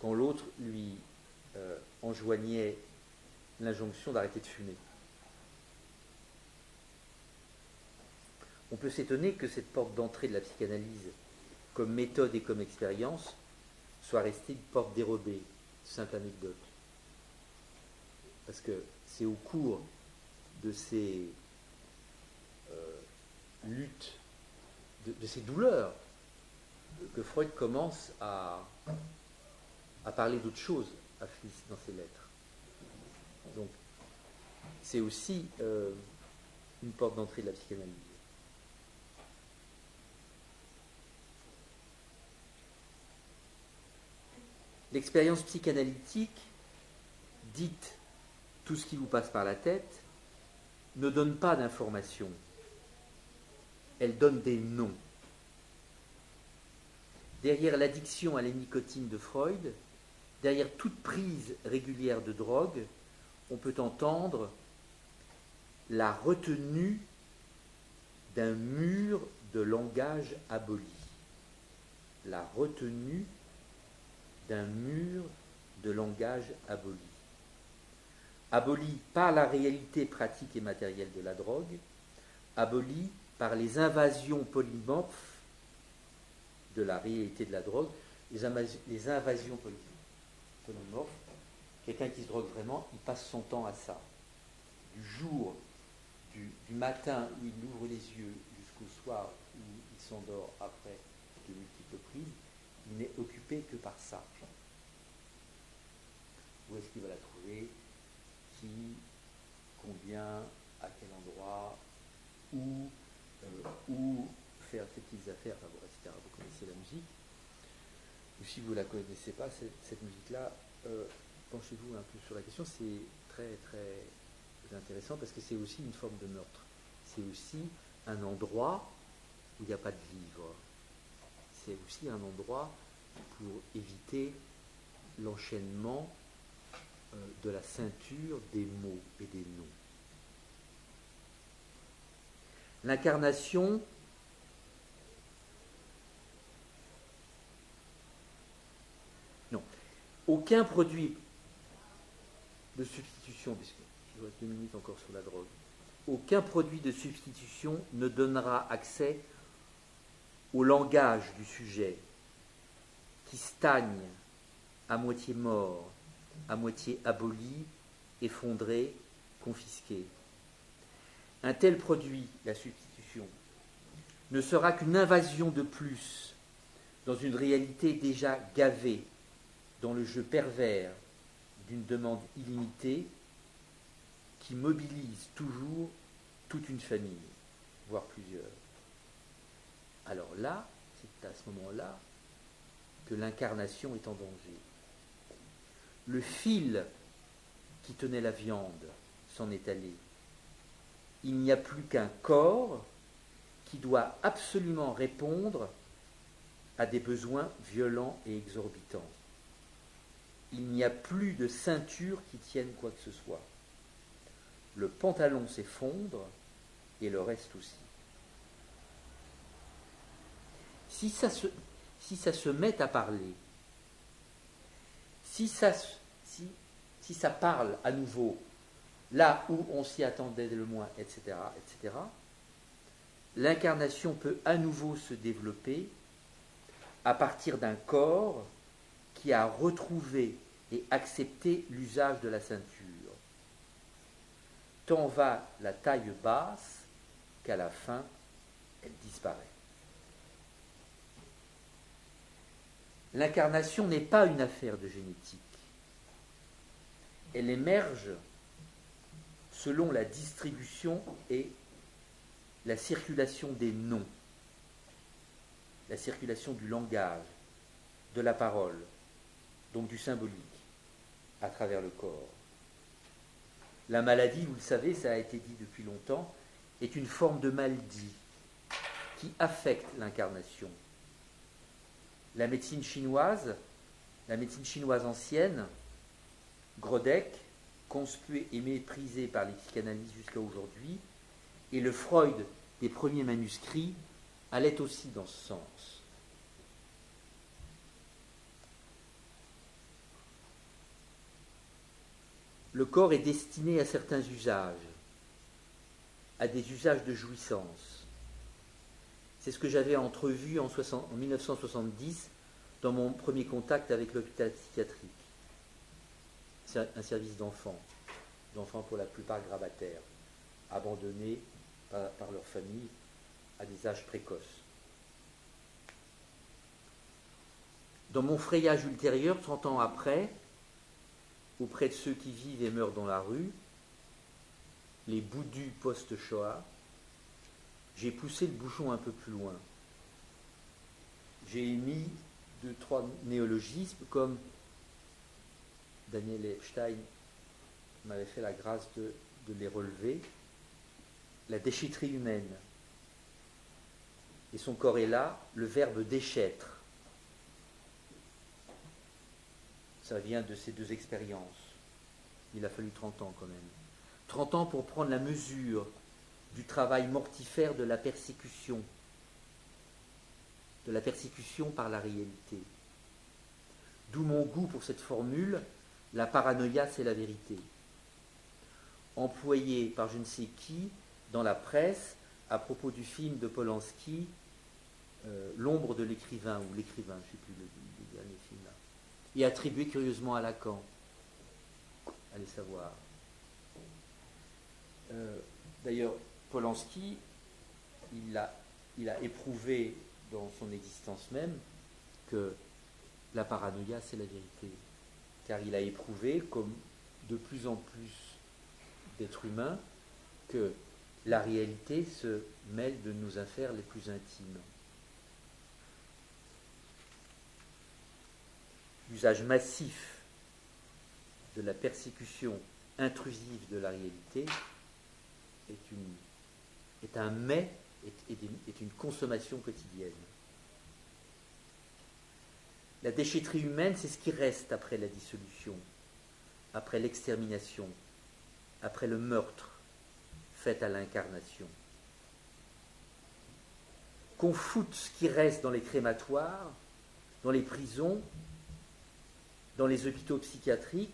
quand l'autre lui enjoignait l'injonction d'arrêter de fumer. On peut s'étonner que cette porte d'entrée de la psychanalyse, comme méthode et comme expérience, soit restée une porte dérobée. Simple anecdote. Parce que c'est au cours de ces luttes, de ces douleurs, que Freud commence à parler d'autre chose à Fliss dans ses lettres. Donc, c'est aussi une porte d'entrée de la psychanalyse. L'expérience psychanalytique, dite tout ce qui vous passe par la tête, ne donne pas d'informations. Elle donne des noms. Derrière l'addiction à la nicotine de Freud, derrière toute prise régulière de drogue, on peut entendre la retenue d'un mur de langage aboli. La retenue d'un mur de langage aboli. Aboli par la réalité pratique et matérielle de la drogue, aboli par les invasions polymorphes de la réalité de la drogue, les invasions polymorphes. Quelqu'un qui se drogue vraiment, il passe son temps à ça. Du jour, du matin où il ouvre les yeux jusqu'au soir où il s'endort après de multiples prises, il n'est occupé que par ça. Où est-ce qu'il va la trouver? Qui? Combien? À quel endroit? Où faire ces petites affaires, enfin, bon, etc. Vous connaissez la musique. Ou si vous ne la connaissez pas, cette musique-là, penchez-vous un peu sur la question. C'est très très intéressant parce que c'est aussi une forme de meurtre. C'est aussi un endroit où il n'y a pas de vivre. C'est aussi un endroit pour éviter l'enchaînement de la ceinture des mots et des noms. L'incarnation non. Aucun produit de substitution, puisqu'il reste 2 minutes encore sur la drogue, aucun produit de substitution ne donnera accès au langage du sujet qui stagne à moitié mort, à moitié aboli, effondré, confisqué. Un tel produit, la substitution, ne sera qu'une invasion de plus dans une réalité déjà gavée, dans le jeu pervers d'une demande illimitée qui mobilise toujours toute une famille, voire plusieurs. Alors là, c'est à ce moment-là que l'incarnation est en danger. Le fil qui tenait la viande s'en est allé. Il n'y a plus qu'un corps qui doit absolument répondre à des besoins violents et exorbitants. Il n'y a plus de ceinture qui tienne quoi que ce soit. Le pantalon s'effondre et le reste aussi. Si ça se met à parler, si ça parle à nouveau là où on s'y attendait le moins, etc., etc., l'incarnation peut à nouveau se développer à partir d'un corps qui a retrouvé et accepté l'usage de la ceinture. Tant va la taille basse qu'à la fin, elle disparaît. L'incarnation n'est pas une affaire de génétique. Elle émerge selon la distribution et la circulation des noms, la circulation du langage, de la parole, donc du symbolique, à travers le corps. La maladie, vous le savez, ça a été dit depuis longtemps, est une forme de maladie qui affecte l'incarnation. La médecine chinoise ancienne, Grodek, conspué et méprisé par les psychanalystes jusqu'à aujourd'hui, et le Freud des premiers manuscrits allait aussi dans ce sens. Le corps est destiné à certains usages, à des usages de jouissance. C'est ce que j'avais entrevu en 1970 dans mon premier contact avec l'hôpital psychiatrique, un service d'enfants. d'enfants pour la plupart grabataires, abandonnés par leur famille à des âges précoces. Dans mon frayage ultérieur, 30 ans après, auprès de ceux qui vivent et meurent dans la rue, les boudus post-Shoah, j'ai poussé le bouchon un peu plus loin. J'ai émis 2-3 néologismes comme Daniel Epstein m'avait fait la grâce de les relever. La déchetterie humaine. Et son corps est là, le verbe déchettre. Ça vient de ces deux expériences. Il a fallu 30 ans quand même. 30 ans pour prendre la mesure du travail mortifère de la persécution par la réalité. D'où mon goût pour cette formule, la paranoïa c'est la vérité. Employée par je ne sais qui dans la presse à propos du film de Polanski, L'ombre de l'écrivain, ou l'écrivain, je ne sais plus le dernier film là, et attribué curieusement à Lacan. Allez savoir. D'ailleurs, Polanski, il a éprouvé dans son existence même que la paranoïa, c'est la vérité. Car il a éprouvé, comme de plus en plus d'êtres humains, que la réalité se mêle de nos affaires les plus intimes. L'usage massif de la persécution intrusive de la réalité est un mets, est une consommation quotidienne. La déchetterie humaine, c'est ce qui reste après la dissolution, après l'extermination, après le meurtre fait à l'incarnation. Qu'on foute ce qui reste dans les crématoires, dans les prisons, dans les hôpitaux psychiatriques,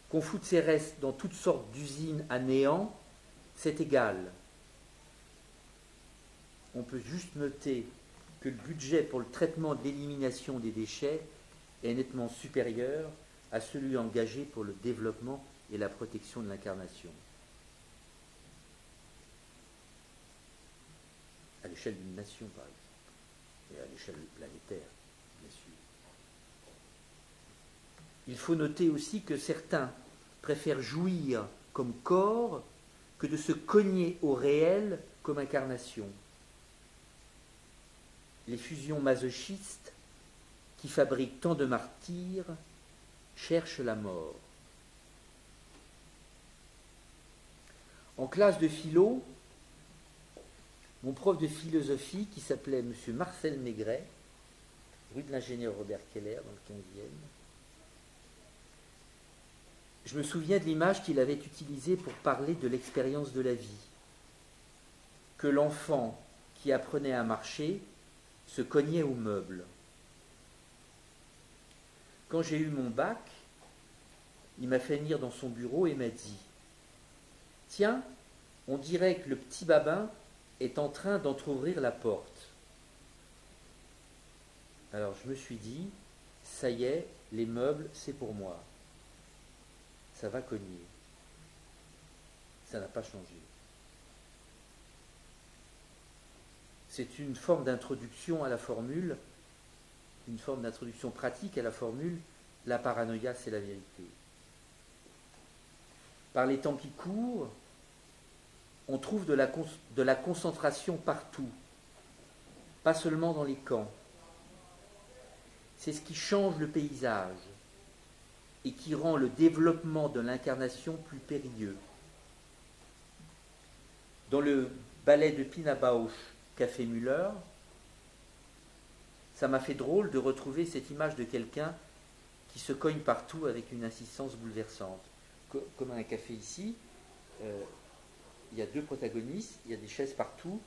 qu'on foute ces restes dans toutes sortes d'usines à néant, c'est égal. On peut juste noter que le budget pour le traitement de l'élimination des déchets est nettement supérieur à celui engagé pour le développement et la protection de l'incarnation. À l'échelle d'une nation, par exemple, et à l'échelle planétaire, bien sûr. Il faut noter aussi que certains préfèrent jouir comme corps que de se cogner au réel comme incarnation. Les fusions masochistes qui fabriquent tant de martyrs cherchent la mort. En classe de philo, mon prof de philosophie, qui s'appelait M. Marcel Maigret, rue de l'ingénieur Robert Keller, dans le 15e, je me souviens de l'image qu'il avait utilisée pour parler de l'expérience de la vie. Que l'enfant qui apprenait à marcher se cognait aux meubles. Quand j'ai eu mon bac, il m'a fait venir dans son bureau et m'a dit « Tiens, on dirait que le petit Babin est en train d'entrouvrir la porte. » Alors je me suis dit « Ça y est, les meubles, c'est pour moi. Ça va cogner. » Ça n'a pas changé. C'est une forme d'introduction à la formule, une forme d'introduction pratique à la formule « La paranoïa, c'est la vérité ». Par les temps qui courent, on trouve de la concentration partout, pas seulement dans les camps. C'est ce qui change le paysage et qui rend le développement de l'incarnation plus périlleux. Dans le ballet de Pina Bausch, Café Müller, ça m'a fait drôle de retrouver cette image de quelqu'un qui se cogne partout avec une insistance bouleversante. Comme un café ici, il y a deux protagonistes, il y a des chaises partout,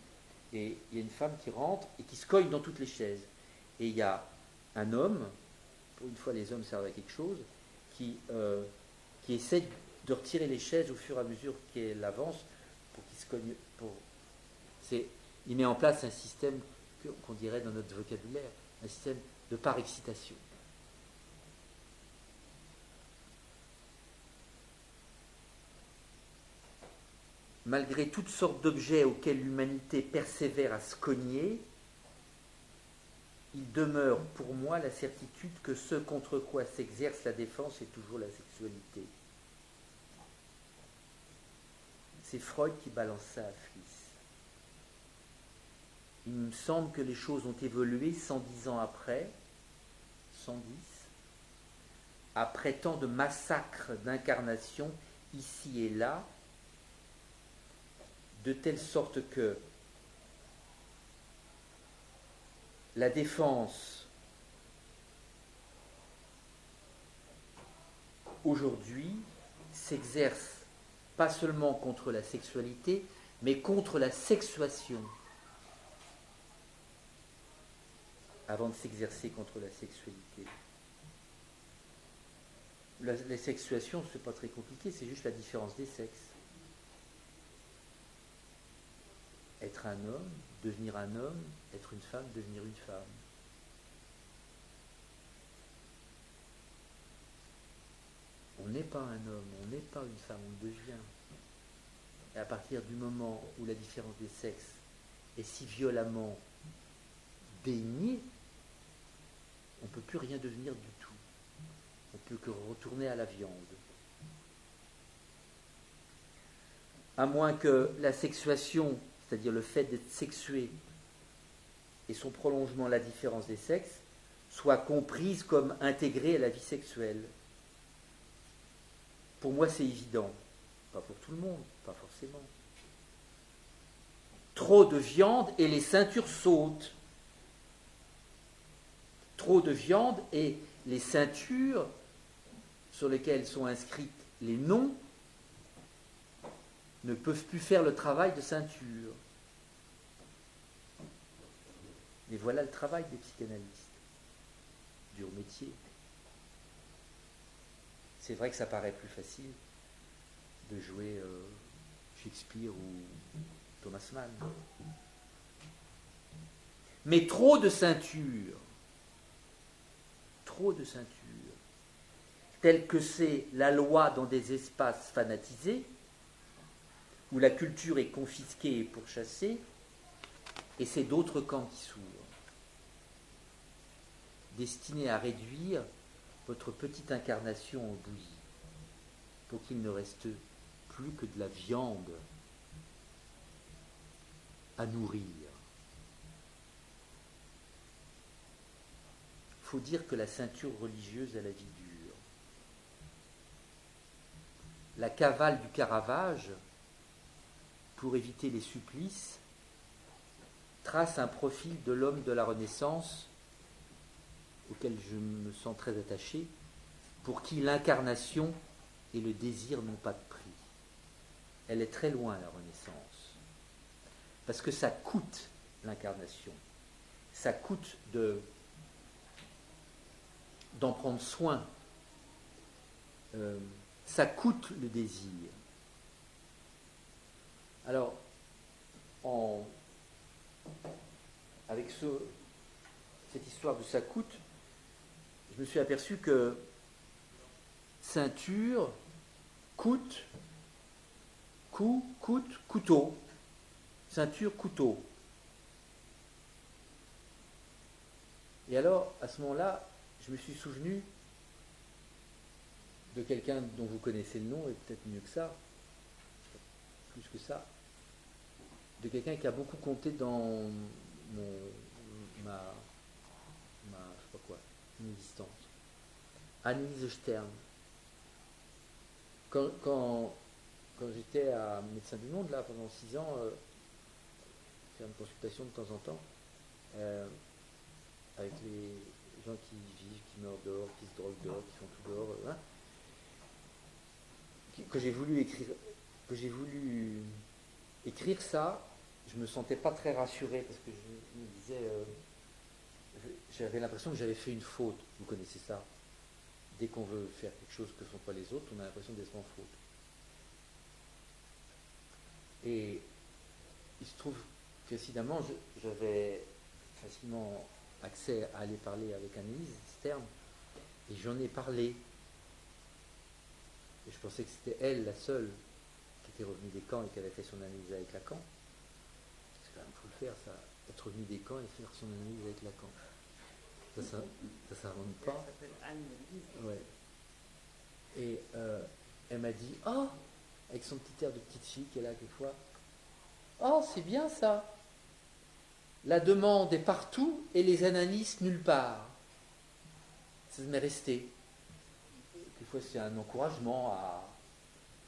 et il y a une femme qui rentre et qui se cogne dans toutes les chaises. Et il y a un homme, pour une fois les hommes servent à quelque chose, qui essaie de retirer les chaises au fur et à mesure qu'elle avance pour qu'il se cogne. Il met en place un système qu'on dirait dans notre vocabulaire, un système de par-excitation. malgré toutes sortes d'objets auxquels l'humanité persévère à se cogner, il demeure pour moi la certitude que ce contre quoi s'exerce la défense est toujours la sexualité. C'est Freud qui balance ça à Fliss. Il me semble que les choses ont évolué 110 ans après, 110, après tant de massacres d'incarnation ici et là, de telle sorte que la défense aujourd'hui s'exerce pas seulement contre la sexualité, mais contre la sexuation, avant de s'exercer contre la sexualité. La sexuation, c'est pas très compliqué, c'est juste la différence des sexes. Être un homme, devenir un homme, être une femme, devenir une femme. On n'est pas un homme, on n'est pas une femme, on le devient. Et à partir du moment où la différence des sexes est si violemment baignée, on ne peut plus rien devenir du tout. On ne peut que retourner à la viande. À moins que la sexuation, c'est-à-dire le fait d'être sexué, et son prolongement, la différence des sexes, soit comprise comme intégrée à la vie sexuelle. Pour moi, c'est évident. Pas pour tout le monde, pas forcément. Trop de viande et les ceintures sautent. Trop de viande et les ceintures sur lesquelles sont inscrits les noms ne peuvent plus faire le travail de ceinture. Et voilà le travail des psychanalystes. Dur métier. C'est vrai que ça paraît plus facile de jouer Shakespeare ou Thomas Mann. Mais trop de ceintures, telle que c'est la loi dans des espaces fanatisés, où la culture est confisquée et pourchassée, et c'est d'autres camps qui s'ouvrent, destinés à réduire votre petite incarnation en bouillie, pour qu'il ne reste plus que de la viande à nourrir. Il faut dire que la ceinture religieuse a la vie dure. La cavale du Caravage, pour éviter les supplices, trace un profil de l'homme de la Renaissance auquel je me sens très attaché, pour qui l'incarnation et le désir n'ont pas de prix. Elle est très loin, la Renaissance, parce que ça coûte l'incarnation, ça coûte d'en prendre soin, ça coûte le désir. Alors, avec cette histoire de ça coûte, je me suis aperçu que ceinture, coûte, couteau. Ceinture, couteau. Et alors, à ce moment-là, je me suis souvenu de quelqu'un dont vous connaissez le nom, et peut-être mieux que ça, plus que ça, de quelqu'un qui a beaucoup compté dans ma je sais pas quoi, une existence. Anneliese Stern. Quand j'étais à Médecins du Monde, là, pendant 6 ans, faire une consultation de temps en temps, avec les gens qui vivent, qui meurent dehors, qui se droguent dehors, qui font tout dehors, hein, que j'ai voulu écrire ça, je me sentais pas très rassuré, parce que je me disais, j'avais l'impression que j'avais fait une faute. Vous connaissez ça? Dès qu'on veut faire quelque chose que ne font pas les autres, on a l'impression d'être en faute. Et il se trouve qu'incidemment, j'avais facilement accès à aller parler avec Anneliese Stern, et j'en ai parlé. Et je pensais que c'était elle la seule qui était revenu des camps et qui avait fait son analyse avec Lacan. C'est quand même, il faut le faire, ça, être revenu des camps et faire son analyse avec Lacan. Ça s'invente pas. Elle s'appelle Anne Lise. Ouais. Et elle m'a dit, oh, avec son petit air de petite fille qu'elle a quelquefois, oh, c'est bien ça. La demande est partout et les analyses nulle part. Ça m'est resté. Quelquefois, c'est un encouragement à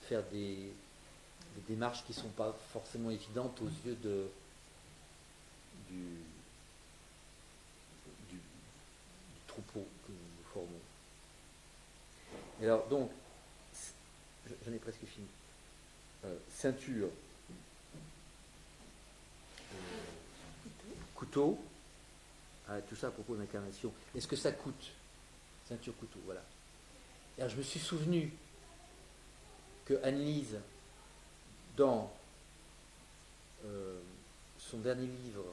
faire des démarches qui ne sont pas forcément évidentes aux yeux du troupeau que nous formons. Et alors, donc, j'en ai presque fini. Ceinture, couteau, tout ça à propos de l'incarnation. Est-ce que ça coûte? Ceinture, couteau, voilà. Et alors, je me suis souvenu que Anne-Lise, dans son dernier livre,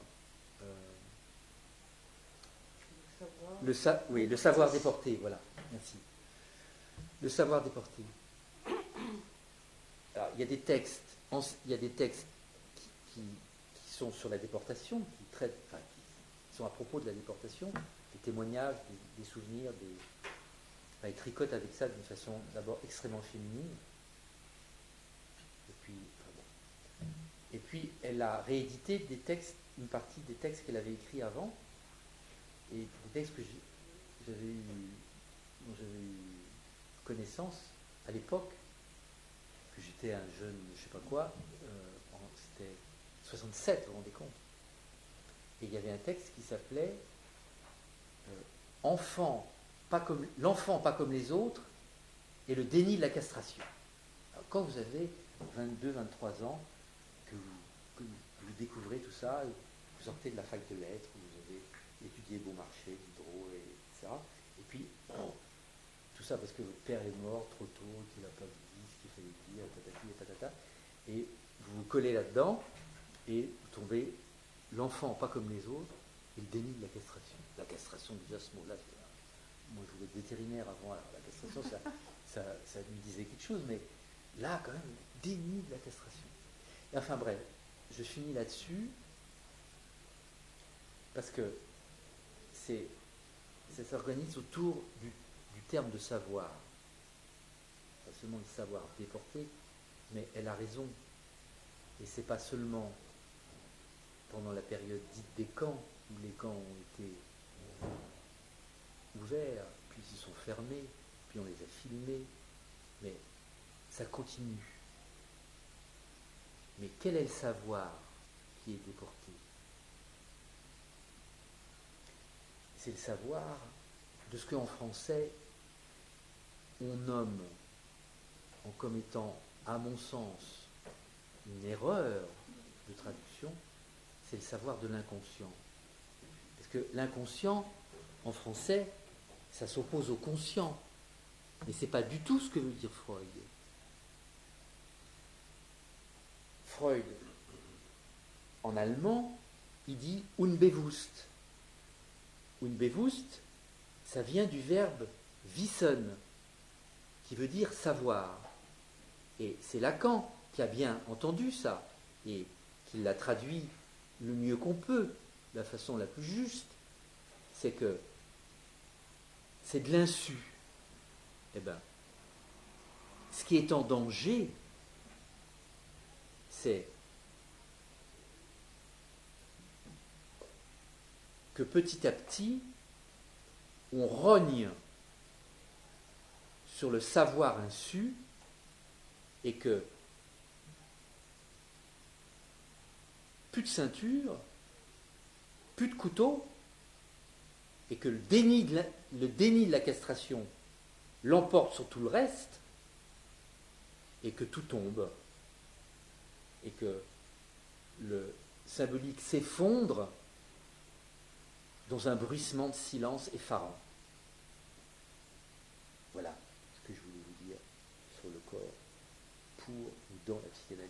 le savoir déporté, voilà, merci. Le savoir déporté. Alors, il y a des textes qui sont sur la déportation, qui traitent, enfin, qui sont à propos de la déportation, des témoignages, des souvenirs, elle tricote avec ça d'une façon d'abord extrêmement féminine. Et puis elle a réédité des textes, une partie des textes qu'elle avait écrits avant, et des textes dont j'avais eu connaissance à l'époque, que j'étais un jeune, je sais pas quoi, c'était 67, vous vous rendez compte. Et il y avait un texte qui s'appelait L'enfant pas comme les autres et le déni de la castration. Alors, quand vous avez 22, 23 ans, que vous découvrez tout ça, vous sortez de la fac de lettres, vous avez étudié Beaumarchais, Diderot, etc. Et puis, tout ça parce que votre père est mort trop tôt, qu'il n'a pas dit ce qu'il fallait dire, tatati et patata, et vous vous collez là-dedans, et vous tombez l'enfant pas comme les autres, et le déni de la castration. La castration, déjà ce mot-là, moi je voulais être vétérinaire avant, alors la castration, ça lui disait quelque chose, mais là, quand même, le déni de la castration. Et enfin bref, je finis là-dessus, parce que ça s'organise autour du terme de savoir. Pas seulement le savoir déporté, mais elle a raison. Et c'est pas seulement pendant la période dite des camps, où les camps ont été ouverts, puis ils sont fermés, puis on les a filmés, mais ça continue. Mais quel est le savoir qui est déporté? C'est le savoir de ce qu'en français on nomme comme étant, à mon sens, une erreur de traduction, c'est le savoir de l'inconscient. Parce que l'inconscient, en français, ça s'oppose au conscient. Mais ce n'est pas du tout ce que veut dire Freud. Freud, en allemand, il dit Unbewusst. Unbewusst, ça vient du verbe wissen, qui veut dire savoir. Et c'est Lacan qui a bien entendu ça, et qui l'a traduit le mieux qu'on peut, de la façon la plus juste. C'est que c'est de l'insu. Eh bien, ce qui est en danger, c'est que petit à petit, on rogne sur le savoir insu et que plus de ceinture, plus de couteau, et que le déni de la castration l'emporte sur tout le reste, et que tout tombe, et que le symbolique s'effondre dans un bruissement de silence effarant. Voilà ce que je voulais vous dire sur le corps pour ou dans la psychanalyse.